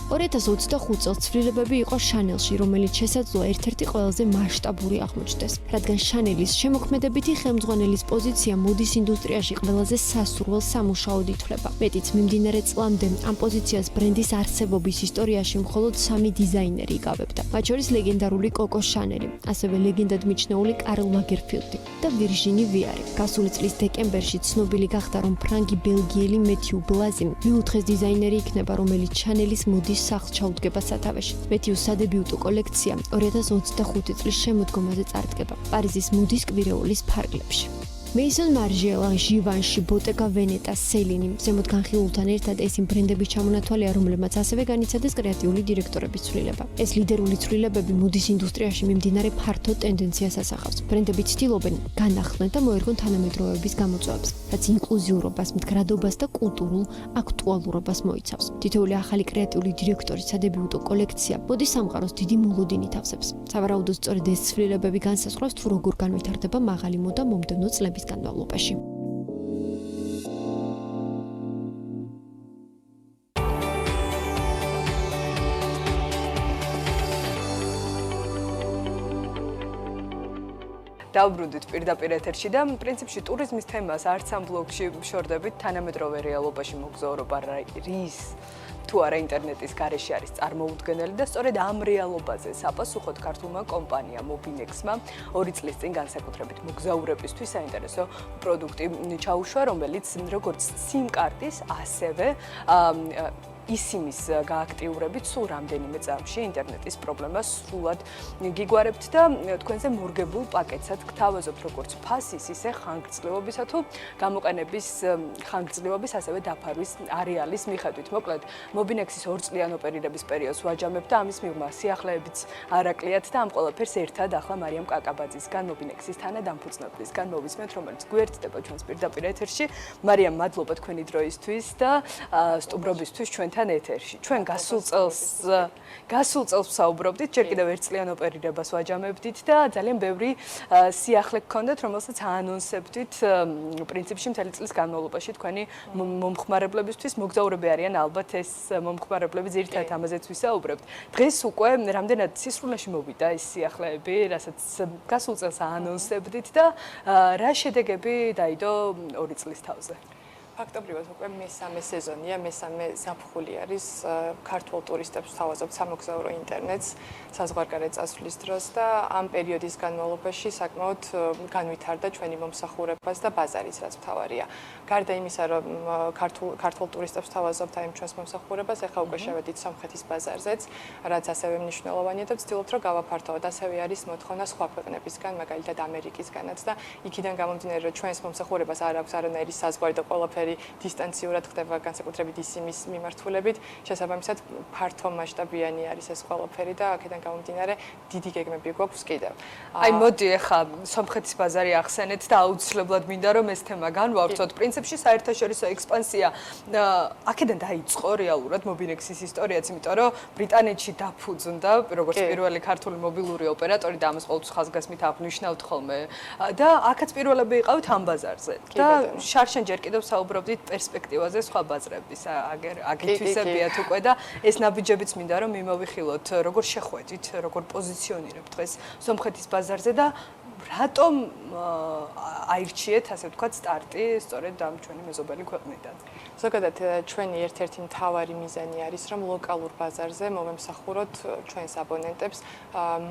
2025 წელს ცვლილებები იყო Chanel-ში, რომელიც შესაძლოა ერთ-ერთი ყველაზე მასშტაბური აღმოჩნდეს, რადგან Chanel-ის შემოქმედებითი ხელმძღვანელის პოზიცია მოდის ინდუსტრიაში ყველაზე სასურველ სამუშაოდ ითვლება. მეტიც, მიმდინარე წლამდე ამ პოზიციას ბრენდის არსებობის ისტორიაში მხოლოდ 3 დიზაინერი იკავებდა, მათ შორის ლეგენდარული Coco Chanel, ასევე ლეგენდად მიჩნეული კარლ ლაგერფილდი და ვირჟინი ვიარი. გასული წლის დეკემბერში ცნობილი გახდა, რომ ფრანგი ბელგიელი მეთიუ ბლაზი მეოთხე დიზაინერი იქნება, რომელიც Chanel-ის მოდის სახლს ჩაუდგება სათავეში. მეთიუს სადებიუტო კოლექცია 2025 წლის შემოდგომაზე წარდგება პარიზის მოდის კვირეულის ფარგლებში. Maison Margiela, Givenchy, Bottega Veneta, Celine, ზემოთ განხილულთან ერთად ეს იმ ბრენდების ჩამონათვალია, რომლებმაც ასევე განიცადეს კრეატიული დირექტორების ცვლილება. ეს ლიდერული ცვლილებები მოდის ინდუსტრიაში მიმდინარე ფართო ტენდენციას ასახავს. ბრენდები ცდილობენ განახლდნენ და მოერგონ თანამედროვეობის გამოწვევებს, რაც ინკლუზიურობას, მდგრადობას და კულტურულ აქტუალურობას მოიცავს. თითოეული ახალი კრეატიული დირექტორის სადებიუტო კოლექცია მოდის სამყაროს დიდი მოლოდინით ავსებს. სავარაუდოდ სწორედ ეს ცვლილებები განსაზღვრავს თუ როგორ განვითარდება მაღალი მოდა მომდევნო წლების განმავლობაში. დავბრუნდით პირდაპირ ეთერში და პრინციპში ტურიზმის თემას არც ამ ბლოგში შორდებით თანამედროვე რეალობაში მოგზაურობა რის თუ არა ინტერნეტის გარეშე არის წარმოუდგენელი და სწორედ ამ რეალობაზე საპასუხოდ ქართულმა კომპანიამ Mobinex-მა 2 წლის წინ განსაკუთრებით მოგზაურებისთვის საინტერესო პროდუქტი ჩაუშვა, რომელიც როგორც SIM კარტის, ასევე ისიმის გააქტიურებით სულ რამდენიმე წამში ინტერნეტის პრობლემა სრულად გიგვარებთ და თქვენზე მორგებულ პაკეტსაც გთავაზობთ როგორც ფასის, ისე ხანგრძლივობისა თუ გამოყენების ხანგრძლივობის, ასევე დაფარვის არეალის მიხედვით. მოკლედ, Mobinex-ის 2 წლიან ოპერირების პერიოდს ვაჯამებთ და ამის მიღმა სიახლეებიც არაკლიათ და ამ ყველაფერს ერთად ახლა მარიამ კაკაბაძისგან, Mobinex-ის თანადამფუძნებლისგან მოვისმენთ, რომელიც გვერდდება ჩვენს პირდაპირ ეთერში. მარიამ, მადლობა თქვენი დროისთვის და სტუმრობისთვის ჩვენთან ეთერში. ჩვენ გასულ წელს ვსაუბრობდით, ჯერ კიდევ 1 წლიან ოპერირებას ვაჯამებდით და ძალიან ბევრი სიახლე გქონდათ, რომელსაც აანონსებდით პრინციპში მთელი წლის განმავლობაში თქვენი მომხმარებლებისთვის. მოგზაურები არიან ალბათ ეს მომხმარებლები, ძირითადად ამაზეც ვისაუბრებთ. დღეს უკვე რამდენად სისრულეში მოვიდა ეს სიახლეები, რასაც გასულ წელს აანონსებდით და რა შედეგები დაიდო 2 წლის თავზე? ფაქტობრივად უკვე მესამე სეზონია, მესამე ზაფხული არის ქართულ ტურისტებს ვთავაზობთ სამოგზაურო ინტერნეტს საზღვარგარეთ წასვლის დროს და ამ პერიოდის განმავლობაში საკმაოდ განვითარდა ჩვენი მომსახურებაც და ბაზარიც, რაც მთავარია. გარდა იმისა, რომ ქართულ ტურისტებს ვთავაზობთ აი ჩვენს მომსახურებას, ახლა უკვე შევედით სომხეთის ბაზარზეც, რაც ასევე მნიშვნელოვანია და ვცდილობთ, რომ გავაფართოვოთ. ასევე არის მოთხოვნა სხვა ქვეყნებისგან, მაგალითად ამერიკისგანაც და იქიდან გამომდინარე, რომ ჩვენს მომსახურებას არ აქვს არანაირი საზღვარი და ყველაფერი დისტანციურად ხდება განსაკუთრებით ისიმის მიმართულებით, შესაბამისად ფართო მასშტაბიანი არის ეს ყველაფერი და აქედან გამომდინარე დიდი გეგმები გვაქვს კიდევ. აი მოდი ახლა სომხეთის ბაზარი ახსენეთ და აუცილებლად მინდა რომ ეს თემა განვავრცოთ. პრინციპში საერთაშორისო ექსპანსია აქედან დაიწყო რეალურად Mobinex-ის ისტორიაც, იმიტომ რომ ბრიტანეთში დაფუძნდა როგორც პირველი ქართული მობილური ოპერატორი და ამას ყოველთვის ხაზგასმით აღნიშნავთ ხოლმე და აქაც პირველები იყავით ამ ბაზარზე. და შარშან ჯერ კიდევ საუბრობდით პერსპექტივაზე სხვა ბაზრების აგითვისებიათ უკვე და ეს ნაბიჯებიც მინდა რომ მიმოვიხილოთ, როგორ შეხვედით, როგორ პოზიციონირებთ დღეს სომხეთის ბაზარზე და რატომ აირჩიეთ, ასე ვთქვათ, სტარტი სწორედ ამ ჩვენი მეზობელი ქვეყნიდან. ზოგადად ჩვენი ერთ-ერთი მთავარი მიზანი არის, რომ ლოკალურ ბაზარზე მომემსახუროთ ჩვენს აბონენტებს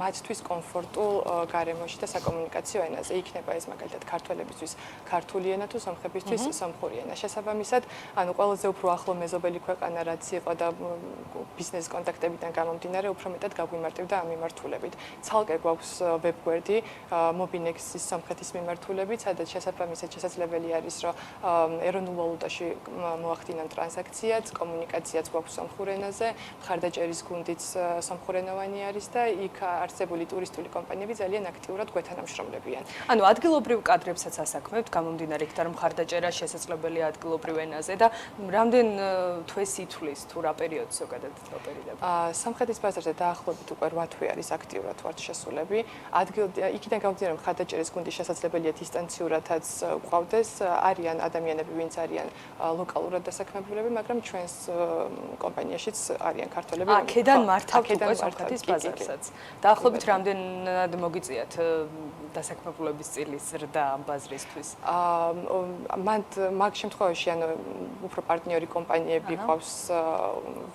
მათთვის კომფორტულ გარემოში და საკომუნიკაციო ენაზე. იქნება ეს მაგალითად ქართველებისთვის ქართული ენა თუ სომხებისთვის სომხური ენა. შესაბამისად, ანუ ყველაზე უფრო ახლო მეზობელი ქვეყანა რაც იყო და ბიზნეს კონტაქტებიდან გამომდინარე, უფრო მეტად გაგვიმარტივდა ამ მიმართულებით. ცალკე გვაქვს ვებგვერდი Mobinex-ის სომხეთის მიმართულებით, სადაც შესაბამისად შესაძლებელი არის, რომ ეროვნულ ვალუტაში მოახდინონ ტრანზაქციაც, კომუნიკაციაც გვაქვს სომხურ ენაზე, მხარდაჭერის გუნდიც სომხურენოვანი არის და იქ არსებული ტურისტული კომპანიები ძალიან აქტიურად გვეთანამშრომლებიან. ანუ ადგილობრივ კადრებსაც ასაქმებთ, გამომდინარე იქიდან რომ მხარდაჭერა შესაძლებელია ადგილობრივ ენაზე და რამდენ თვეს ითვლის თუ რა პერიოდს ზოგადად ოპერირებთ? სომხეთის ბაზარზე დაახლოებით უკვე 8 თვე არის აქტიურად ვართ შესულები. იქიდან გამომდინარე რომ მხარდაჭერის გუნდი შესაძლებელია დისტანციურადაც გვყავდეს, არიან ადამიანები, ვინც არიან ლოკალურად დასაქმებულები, მაგრამ ჩვენს კომპანიაშიც არიან ქართველები. აქედან მართავთ უკვე სომხეთის ბაზარსაც. დაახლოებით რამდენად მოგიწიათ დასაქმებულების წილის ზრდა ამ ბაზრისთვის? მაგ შემთხვევაში ანუ უფრო პარტნიორი კომპანიები გვაქვს,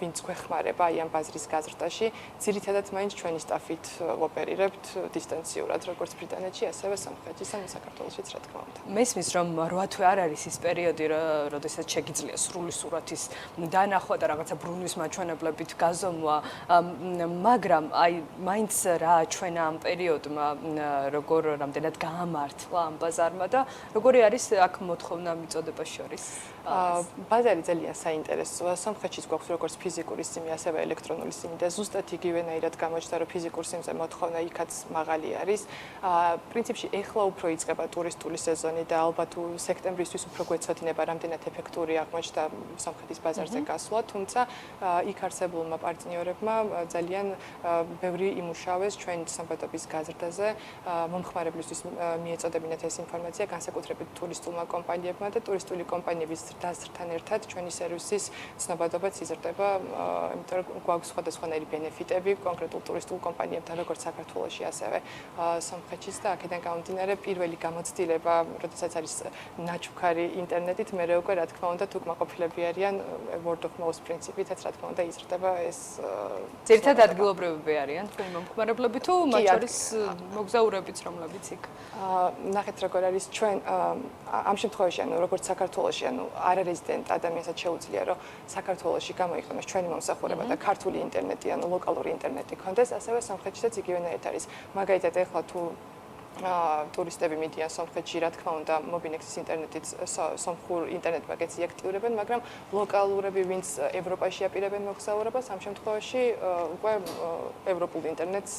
ვინც გვეხმარება აი ამ ბაზრის გაზრდაში. ძირითადად მაინც ჩვენი სტაფით ვოპერირებთ დისტანციურად, როგორც ბრიტანეთში, ასევე სომხეთში და საქართველოშიც, რა თქმა უნდა. მესმის რომ 8 თვე არ არის ის პერიოდი, როდესაც შეგიძლია სრული სურათის დანახვა და რაღაცა ბრუნვის მაჩვენებლებით გაზომვა, მაგრამ აი მაინც რა ჩვენა ამ პერიოდმა, როგორ რამდენად გაამართლა ამ ბაზარმა და როგორი არის აქ მოთხოვნა მიწოდება შორის? ბაზარი ძალიან საინტერესოა. სომხეთშიც გვაქვს როგორც ფიზიკური სიმი, ასევე ელექტრონული სიმი და ზუსტად იგივენაირად გამოჩნდა, რომ ფიზიკურ სიმზე მოთხოვნა იქაც მაღალი არის. პრინციპში ეხლა უფრო იწყება ტურისტული სეზონი და ალბათ სექტემბრისთვის უფრო გვეცოდინება რამდენად ეფექტური აღმოჩნდა სომხეთის ბაზარზე გასვლა, თუმცა იქ არსებულმა პარტნიორებმა ძალიან ბევრი იმუშავეს ჩვენი ცნობადობის გაზრდაზე, მომხმარებლისთვის მიეწოდებინათ ეს ინფორმაცია განსაკუთრებით ტურისტულმა კომპანიებმა და ტურისტული კომპანიების დასრთან ერთად ჩვენი სერვისის ცნობადობაც იზრდება, იმიტომ რომ გვაქვს სხვადასხვანაირი ბენეფიტები კონკრეტულ ტურისტულ კომპანიებთან, როგორც საქართველოში, ასევე სომხეთშიც და აქედან გამომდინარე პირველი გამოცდილება, როდესაც არის ნაჩუქარი ინტერნეტით, მერე უკვე რა თქმა უნდა თუ კმაყოფილები არიან word of mouth პრინციპითაც რა თქმა უნდა იზრდება ეს ძირითადად ადგილობრივები არიან თქვენი მომხმარებლები თუ მათ შორის მოგზაურებიც რომლებიც იქ ნახეთ როგორ არის ჩვენ ამ შემთხვევაში ანუ როგორც საქართველოში ანუ არარეზიდენტ ადამიანსაც შეუძლია რომ საქართველოში გამოიყენოს ჩვენი მომსახურება და ქართული ინტერნეტი ანუ ლოკალური ინტერნეტი ქონდეს ასევე სომხეთშიც იგივენაირად არის მაგალითად ეხლა თუ ტურისტები მიდიან სომხეთში, რა თქმა უნდა, მობინექსის ინტერნეტით სომხურ ინტერნეტ პაკეტს იაქტიურებენ, მაგრამ ლოკალურები, ვინც ევროპაში აპირებენ მოგზაურობას, ამ შემთხვევაში უკვე ევროპულ ინტერნეტს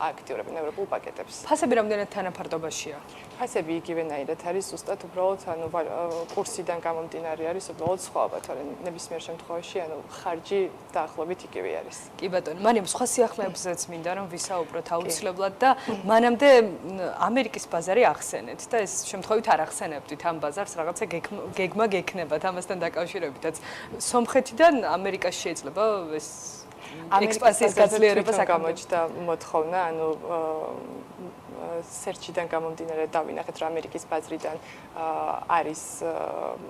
აქტიურებენ ევროპულ პაკეტებს. ფასები რამდენად თანაფარდობაშია? ფასები იგივენაირად არის, ზუსტად უბრალოდ ანუ კურსიდან გამომდინარე არის უბრალოდ სხვაობა, თორემ ნებისმიერ შემთხვევაში ანუ ხარჯი დაახლოებით იგივე არის. კი ბატონო, მაგრამ სხვა სიახლეებზეც მინდა რომ ვისაუბროთ აუცილებლად და მანამდე ამერიკის ბაზარი ახსენეთ და ეს შემთხვევით არ ახსენებდით ამ ბაზარს რაღაცა გეგმა გექნებათ ამასთან დაკავშირებითაც. სომხეთიდან ამერიკაში შეიძლება ეს ექსპანსიის გაძლიერება გამოჩნდა მოთხოვნა, ანუ სერჩიდან გამომდინარე დავინახეთ რომ ამერიკის ბაზრიდან არის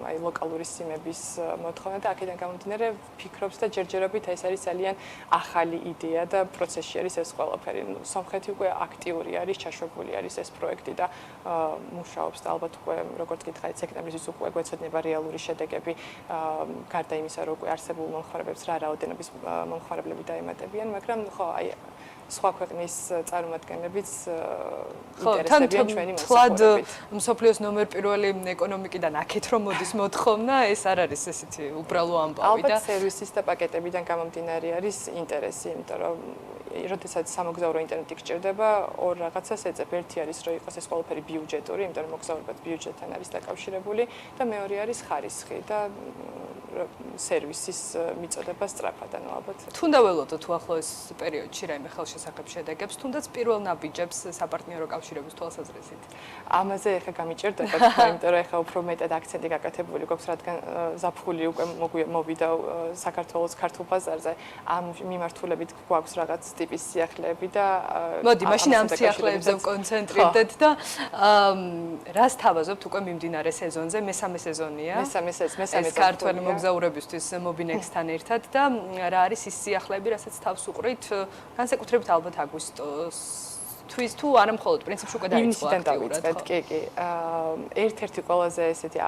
აი ლოკალური სიმების მოთხოვნა და აქედან გამომდინარე ფიქრობს და ჯერჯერობით ეს არის ძალიან ახალი იდეა და პროცესში არის ეს ყველაფერი. სომხეთი უკვე აქტიური არის, ჩაშვებული არის ეს პროექტი და მუშაობს და ალბათ უკვე როგორც გითხარით სექტემბრის უკვე გვეცოდნება რეალური შედეგები გარდა იმისა რომ უკვე არსებულ მომხმარებლებს რა რაოდენობის მომხმარებლები დაემატებიან, მაგრამ ხო აი სხვა ქვეყნის წარმომადგენლებიც ინტერესებიან ჩვენი მოსახლეობით. მსოფლიოს ნომერ პირველი ეკონომიკიდან აქეთ რომ მოდის მოთხოვნა, ეს არ არის ესეთი უბრალო ამბავი და ალბათ სერვისის და პაკეტებიდან გამომდინარე არის ინტერესი, იმიტომ რომ როდესაც სამოგზაურო ინტერნეტი გჭირდება, ორ რაღაცას ეძებ. ერთი არის რომ იყოს ეს ყველაფერი ბიუჯეტური, იმიტომ რომ მოგზაურობა ბიუჯეტთან არის დაკავშირებული და მეორე არის ხარისხი და სერვისის მიწოდება სწრაფად, ანუ ალბათ. თუნდა ველოდო თუ ახლოს პერიოდში რაიმე ხელშესახებ შედეგებს, თუნდაც პირველ ნაბიჯებს საპარტნიორო კავშირების თვალსაზრისით. ამაზე ეხა გამიჭირდება, იმიტომ რომ ეხა უფრო მეტად აქცენტი გაკეთებული გვაქვს, რადგან ზაფხული უკვე მოვიდა საქართველოს ქართულ ბაზარზე. ამ მიმართულებით გვაქვს რაღაც ტიპის სიახლეები და მოდი, მაშინ ამ სიახლეებზე ვკონცენტრირდეთ და რას თავაზობთ უკვე მიმდინარე სეზონზე? მესამე სეზონია. მესამე ეს ქართველი მოგზაურებისთვის მობინექსთან ერთად და რა არის ის სიახლეები, რასაც თავს უყრით, განსაკუთრებით ალბათ აგვისტოსთვის თუ არა მხოლოდ პრინციპში უკვე დაიწყო აქტიურად. კი. ერთ-ერთი ყველაზე ესეთი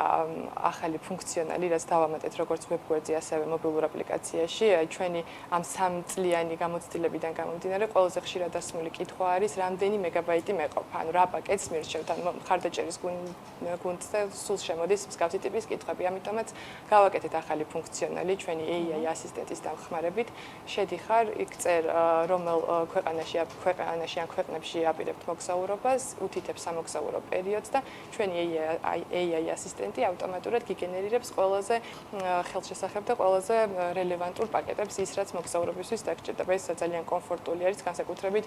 ახალი ფუნქციონალი, რაც დავამატეთ როგორც ვებგვერდზე, ასევე მობილურ აპლიკაციაში, ჩვენი ამ 3 წლიანი გამოცდილებიდან გამომდინარე, ყველაზე ხშირად დასმული კითხვა არის, რამდენი მეგაბაიტი მეყოფა, ანუ რა პაკეტს მირჩევთ, ანუ მხარდაჭერის გუნდს და სულ შემოდის მსგავსი ტიპის კითხვები. ამიტომაც გავაკეთეთ ახალი ფუნქციონალი ჩვენი AI ასისტენტის დამხმარებით. შედიხარ, იქ წერ რომელ ქვეყანაში ან ქვეყნებში აპირებთ მოგზაურობას, უთითებ სამოგზაურო პერიოდს და ჩვენი AI ასისტენტი ავტომატურად გიგენერირებს ყველაზე ხელშესახებ და ყველაზე რელევანტურ პაკეტებს ის რაც მოგზაურობისთვის დაგჭირდება. ეს ძალიან კომფორტული არის განსაკუთრებით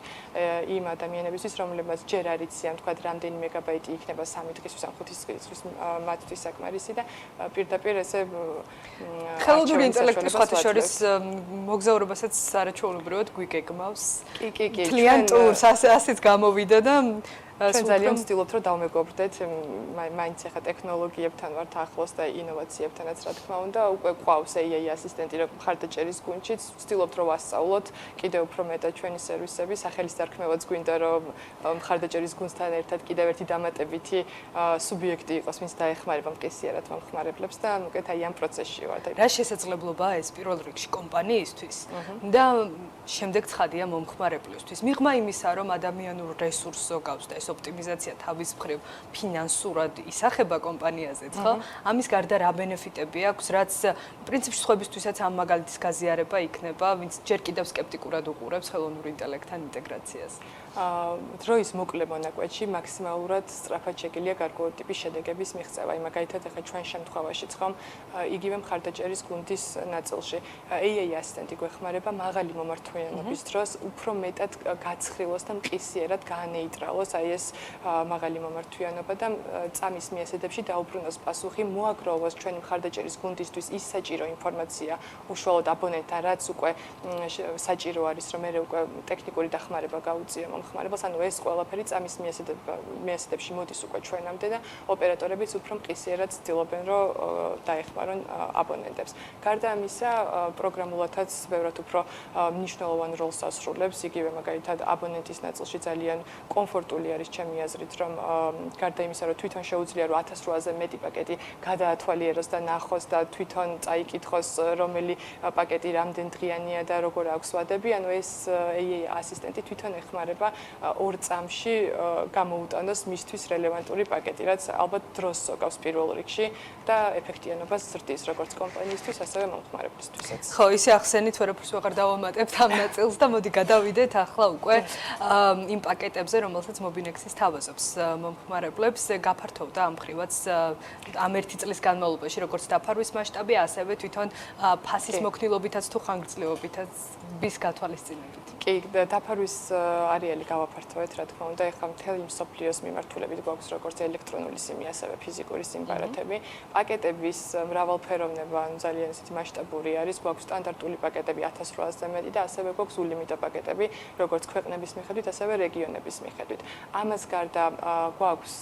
იმ ადამიანებისთვის, რომლებმაც ჯერ არ იციან, თქვა რამდენი მეგაბაიტი იქნება 3 დღისთვის ან 5 დღისთვის მათთვის საკმარისი და პირდაპირ ესე ხელოვნური ინტელექტი სხვათა შორის მოგზაურობასაც არაჩვეულებრივად გვიგეგმავს. კი. ძალიან ტურს ასეც გამოვიდა და ჩვენ ძალიან ვცდილობთ რომ დავმეგობრდეთ მაინც ახლა ტექნოლოგიებთან ვართ ახლოს და ინოვაციებთანაც რა თქმა უნდა უკვე ყავს AI ასისტენტი რომ მხარდაჭერის გუნდშიც ვცდილობთ რომ ვასწავლოთ კიდევ უფრო მეტად ჩვენი სერვისები სახელის დარქმევაც გვინდა რომ მხარდაჭერის გუნდთან ერთად კიდევ ერთი დამატებითი სუბიექტი იყოს ვინც დაეხმარება მკესიერად მომხმარებლებს და უკეთ აი ამ პროცესში ვართ. რა შესაძლებლობაა ეს პირველ რიგში კომპანიისთვის და შემდეგ ცხადია მომხმარებლისთვის. მიღმა იმისა რომ ადამიანურ რესურსს ზოგავს და ეს ოპტიმიზაცია თავის მხრივ ფინანსურად ისახება კომპანიაზეც, ხო? ამის გარდა რა ბენეფიტები აქვს, რაც პრინციპში სხვებისთვისაც ამ მაგალითის გაზიარება იქნება, ვინც ჯერ კიდევ სკეპტიკურად უყურებს ხელოვნურ ინტელექტთან ინტეგრაციას. დროის მოკლე მონაკვეთში მაქსიმალურად სწრაფად შეგიძლია გარკვეული ტიპის შედეგების მიღწევა. აი მაგალითად ახლა ჩვენ შემთხვევაშიც ხომ იგივე მხარდაჭერის გუნდის ნაწილში AI ასისტენტი გვეხმარება მაღალი მომართვიანობის დროს უფრო მეტად გაცხრილოს და მყისიერად გაანეიტრალოს აი ეს ეს მაღალი მომართვიანობა და წამის მიესედებში დაუბრუნოს პასუხი, მოაგროვოს ჩვენი მხარდაჭერის გუნდისთვის ის საჭირო ინფორმაცია უშუალოდ აბონენტთან, რაც უკვე საჭირო არის, რომ მე უკვე ტექნიკური დახმარება გაუწიო მომხმარებელს, ანუ ეს ყველაფერი წამის მიესედებში მოდის უკვე ჩვენამდე და ოპერატორებიც უფრო მყისიერად ცდილობენ, რომ დაეხმარონ აბონენტებს. გარდა ამისა, პროგრამულადაც ბევრად უფრო მნიშვნელოვან როლს ასრულებს, იგივე მაგალითად აბონენტის ნაწილში ძალიან კომფორტული არის ჩემი აზრით, რომ გარდა იმისა, რომ თვითონ შეუძლია რომ 1800-ზე მეტი პაკეტი გადაათვალიეროს და ნახოს და თვითონ წაიკითხოს, რომელი პაკეტი რამდენ დღიანია და როგორ აქვს ვადები, ანუ ეს AA ასისტენტი თვითონ ეხმარება 2 წამში გამოუტანოს მისთვის რელევანტური პაკეტი, რაც ალბათ დროს ზოგავს პირველ რიგში და ეფექტიანობას ზრდის როგორც კომპანიისთვის, ასევე მომხმარებლისთვისაც. ხო, ისე ახსენით, ვერაფერს ვეღარ დავამატებთ ამ ნაწილს და მოდი გადავიდეთ ახლა უკვე იმ პაკეტებზე, რომელსაც Mobinex-ის თავაზობს მომხმარებლებს, გაფართოვდა ამ მხრივაც ამ 1 წლის განმავლობაში, როგორც დაფარვის მასშტაბი, ასევე თვითონ ფასის მოქნილობითაც თუ ხანგრძლივობითაც bis გათვალისწინებით. კი, დაფარვის არეალი გავაფართოვეთ, რა თქმა უნდა, ეხლა მთელი მსოფლიოს მიმართულებით გვაქვს როგორც ელექტრონული სიმი, ასევე ფიზიკური სიმბარათები. პაკეტების მრავალფეროვნება, ანუ ძალიან ისეთი მასშტაბური არის, გვაქვს სტანდარტული პაკეტები 1800-ზე მეტი და ასევე გვაქვს ულიმიტო პაკეტები, როგორც ქვეყნების მიხედვით, ასევე რეგიონების მიხედვით. ამას გარდა გვაქვს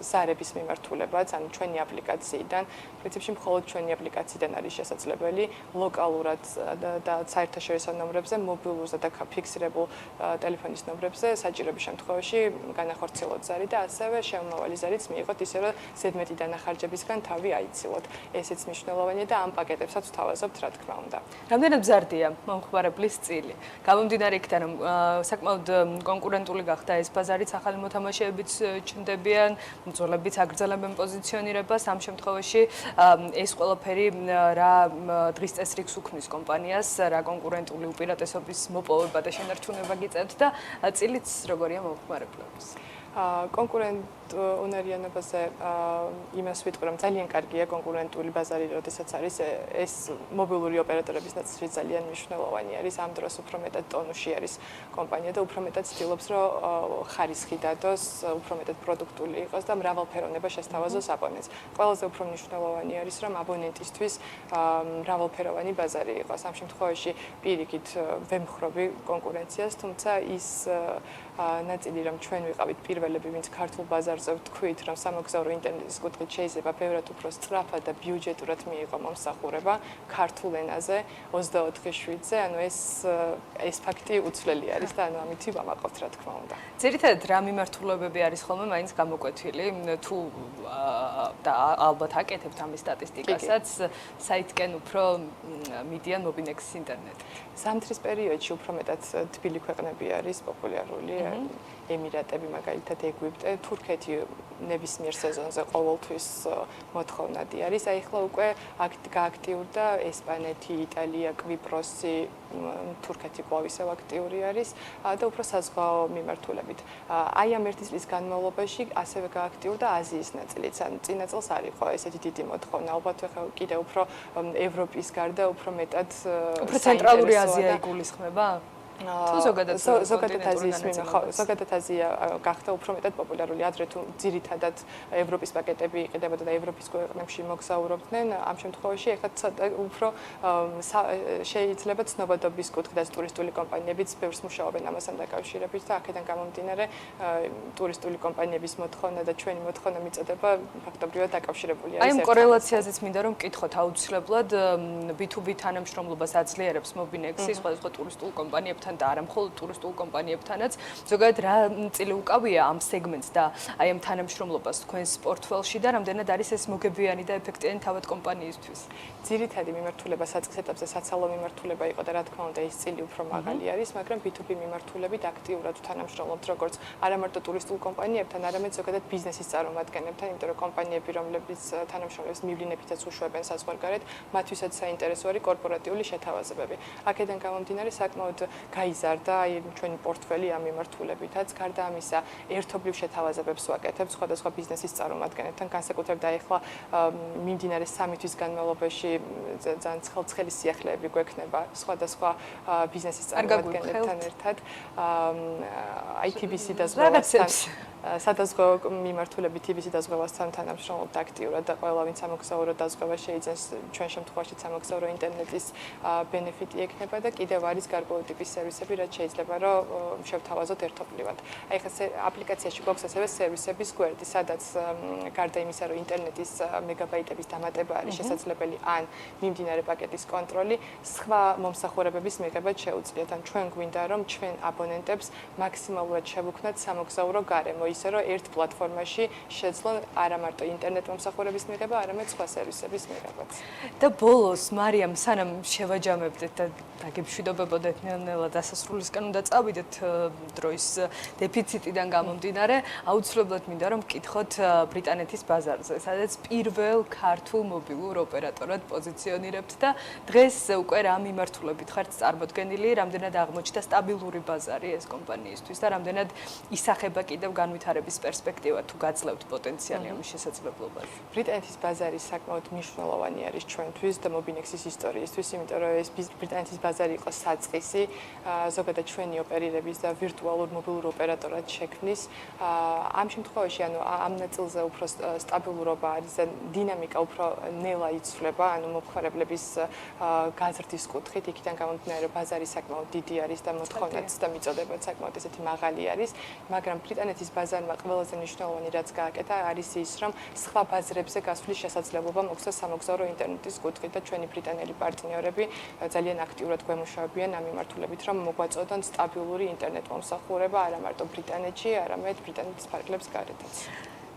ზარების მიმართულებაც, ანუ ჩვენი აპლიკაციიდან, პრინციპში მხოლოდ ჩვენი აპლიკაციიდან არის შესაძლებელი ლოკალურად და საერთაშორისო ნომრებზე, მობილურზე და ფიქსირებულ ტელეფონის ნომრებზე საჭიროების შემთხვევაში განახორციელოთ ზარი და ასევე შემომავალი ზარიც მიიღოთ ისე, რომ ზედმეტი დანახარჯებისგან თავი აიცილოთ. ესეც მნიშვნელოვანია და ამ პაკეტებსაც ვთავაზობთ, რა თქმა უნდა. რამდენად მზარდია მომხმარებლის წილი? გამომდინარე იქიდან, რომ საკმაოდ კონკურენტული გახდა ეს ბაზარიც, ახალი მოთამაშეებიც ჩნდებიან, მძღოლებიც აგრძელებენ პოზიციონირებას, ამ შემთხვევაში ეს ყველაფერი რა დღის წესრიგს უქმნის კომპანიას, რა კონკურენტული უპირატესობის მოპოვება და შენარჩუნება გიწევთ და წილიც როგორია მომხმარებლების? კონკურენტუნარიანობაზე იმას ვიტყვი, რომ ძალიან კარგია კონკურენტული ბაზარი, როდესაც არის ეს მობილური ოპერატორების ნაწილში ძალიან მნიშვნელოვანი არის, ამ დროს უფრო მეტად ტონუსში არის კომპანია და უფრო მეტად ცდილობს, რომ ხარისხი დადოს, უფრო მეტად პროდუქტული იყოს და მრავალფეროვნება შესთავაზოს აბონენტს. ყველაზე უფრო მნიშვნელოვანი არის, რომ აბონენტისთვის მრავალფეროვანი ბაზარი იყოს. ამ შემთხვევაში პირიქით ვემხრობი კონკურენციას, თუმცა ის ნაწილი, რომ ჩვენ ვიყავით პირველები, ვინც ქართულ ბაზარზე ვთქვით, რომ სამოგზაურო ინტერნეტის კუთხით შეიძლება ბევრად უფრო სწრაფად და ბიუჯეტურად მიიღო მომსახურება ქართულ ენაზე 24/7-ზე, ანუ ეს ფაქტი უცვლელი არის და ანუ ამით ვამაყობთ, რა თქმა უნდა. ძირითადად რა მიმართულებები არის ხოლმე მაინც გამოკვეთილი, თუ და ალბათ აკეთებთ ამის სტატისტიკასაც, საითკენ უფრო მიდიან Mobinex-ის ინტერნეტი. ზამთრის პერიოდში უფრო მეტად თბილი ქვეყნები არის პოპულარული, ემირატები, მაგალითად ეგვიპტე, თურქეთი ნებისმიერ სეზონზე ყოველთვის მოთხოვნადი არის. აი ახლა უკვე გააქტიურდა ესპანეთი, იტალია, კვიპროსი, თურქეთი კვლავ ისევ აქტიური არის და უფრო საზღვაო მიმართულებით. აი ამ 1 წლის განმავლობაში ასევე გააქტიურდა აზიის ნაწილიც. ან წინა წელს არ იყო ესეთი დიდი მოთხოვნა. ალბათ ახლა კიდევ უფრო ევროპის გარდა უფრო მეტად უფრო ცენტრალური აზია იგულისხმება? თუ ზოგადად აზია გახდა უფრო მეტად პოპულარული. ადრე თუ ძირითადად ევროპის პაკეტები იყიდებოდა და ევროპის ქვეყნებში მოგზაურობდნენ, ამ შემთხვევაში ეხლა უფრო შეიძლება ცნობადობის კუთხიდან ტურისტული კომპანიებიც ბევრს მუშაობენ ამასთან დაკავშირებით და აქედან გამომდინარე ტურისტული კომპანიების მოთხოვნა და ჩვენი მოთხოვნა მიწოდება ფაქტობრივად დაკავშირებული არის. აი ამ კორელაციაზეც მინდა რომ ვკითხოთ აუცილებლად B2B თანამშრომლობას აძლიერებს Mobinex-ი სხვადასხვა ტურისტულ კომპანიებთან და არა მხოლოდ ტურისტულ კომპანიებთანაც. ზოგადად რა წილი უკავია ამ სეგმენტს და აი ამ თანამშრომლობას თქვენს პორტფელში და რამდენად არის ეს მოგებიანი და ეფექტიანი თავად კომპანიისთვის? ძირითადი მიმართულება საწყის ეტაპზე საცალო მიმართულება იყო და რა თქმა უნდა ეს წილი უფრო მაღალი არის, მაგრამ B2B მიმართულებით აქტიურად თანამშრომლობთ როგორც არა მარტო ტურისტულ კომპანიებთან, არამედ ზოგადად ბიზნესის წარმომადგენლებთან, იმიტომ რომ კომპანიები, რომლებიც თანამშრომლებს მივლინებითაც უშვებენ საზღვარგარეთ, მათთვისაც საინტერესო არის კორპორატიული შეთავაზებები. აქედან გამომდინარე საკმაოდ გაიზარდა ჩვენი პორტფელი ამ მიმართულებითაც. გარდა ამისა, ერთობლივ შეთავაზებებს ვაკეთებ სხვადასხვა ბიზნესის წარმომადგენლებთან, განსაკუთრებით ეხლა მიმდინარე 3 თვის განმავლობაში ძალიან ცხელი სიახლეები გვექნება სხვადასხვა ბიზნესის წარმომადგენლებთან ერთად. ITBC დაზღვევასთან სადაზღვევო მიმართულებით TBC დაზღვევასთან თანამშრომლობთ აქტიურად და ყველა ვინც სამოგზაურო დაზღვევა შეიძენს ჩვენ შემთხვევაში სამოგზაურო ინტერნეტის ბენეფიტი ექნება და კიდევ არის გარკვეული ტიპის სერვისები, რაც შეიძლება რომ შევთავაზოთ ერთობლივად. აი ხა აპლიკაციაში გვაქვს ასევე სერვისების გვერდი, სადაც გარდა იმისა, რომ ინტერნეტის მეგაბაიტების დამატება არის შესაძლებელი ან მიმდინარე პაკეტის კონტროლი, სხვა მომსახურებების მიღებაც შეუძლიათ. ან ჩვენ გვინდა რომ ჩვენ აბონენტებს მაქსიმალურად შევუქმნათ სამოგზაურო გარემო, ისე რომ ერთ პლატფორმაში შეძლონ არა მარტო ინტერნეტ მომსახურების მიღება, არამედ სხვა სერვისების მიღებაც. და ბოლოს მარიამ, სანამ შევაჯამებდეთ და დაგემშვიდობებოდეთ ნელ-ნელა დასასრულისკენ უნდა წავიდეთ დროის დეფიციტიდან გამომდინარე, აუცილებლად მინდა რომ ვკითხოთ ბრიტანეთის ბაზარზე, სადაც პირველ ქართულ მობილურ ოპერატორად პოზიციონირებთ და დღეს უკვე რა მიმართულებით ხართ წარმოდგენილი, რამდენად აღმოჩნდა სტაბილური ბაზარი ეს კომპანიისთვის და რამდენად ისახება კიდევ განვითარების პერსპექტივა თუ გაძლევთ პოტენციალი ამის შესაძლებლობაში. ბრიტანეთის ბაზარი საკმაოდ მნიშვნელოვანი არის ჩვენთვის და Mobinex-ის ისტორიისთვის, იმიტომ რომ ეს ბრიტანეთის ბაზარი იყო საწყისი ზოგადად ჩვენი ოპერირების და ვირტუალურ მობილურ ოპერატორად შექმნის. ამ შემთხვევაში, ანუ ამ ნაწილზე უფრო სტაბილურობა არის და დინამიკა უფრო ნელა იცვლება, ანუ მომხმარებლების გაზრდის კუთხით, იქიდან გამომდინარე, რომ ბაზარი საკმაოდ დიდი არის და მოთხოვნაც და მიწოდებაც საკმაოდ ესეთი მაღალი არის, მაგრამ ბრიტანეთის ბაზარმა ყველაზე მნიშვნელოვანი რაც გააკეთა არის ის, რომ სხვა ბაზრებზე გასვლის შესაძლებლობა მოგვცა სამოგზაურო ინტერნეტის კუთხით და ჩვენი ბრიტანელი პარტნიორები ძალიან აქტიურად გვემუშავებიან ამ მიმართულებით, რომ მოგვაწოდონ სტაბილური ინტერნეტ მომსახურება არა მარტო ბრიტანეთში, არამედ ბრიტანეთის ფარგლებს გარეთაც.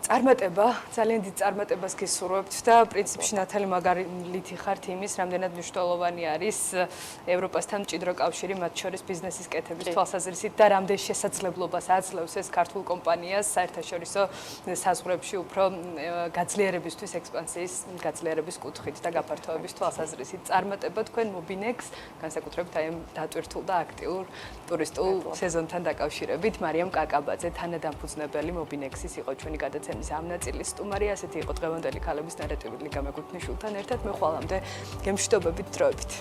წარმატება, ძალიან დიდ წარმატებას გესურვებთ და პრინციპში ნათალი მაგალითი ხართ იმის, რამდენად მნიშვნელოვანი არის ევროპასთან მჭიდრო კავშირი, მათ შორის ბიზნესის კეთების თვალსაზრისით და რამდენ შესაძლებლობას აძლევს ეს ქართულ კომპანიას საერთაშორისო საზღვრებში უფრო გაძლიერებისთვის, ექსპანსიის გაძლიერების კუთხით და გაფართოების თვალსაზრისით. წარმატება თქვენ Mobinex, განსაკუთრებით აი ამ დატვირთულ და აქტიურ ტურისტულ სეზონთან დაკავშირებით. მარიამ კაკაბაძე, თანადამფუძნებელი Mobinex-ის იყო ჩვენი გადაცემის ამ ნაწილის სტუმარი, ასეთი იყო დღევანდელი ქალების ნარატივული გამეკუთვნიშვილთან ერთად. მე ხვალამდე გემშვიდობებით დროებით.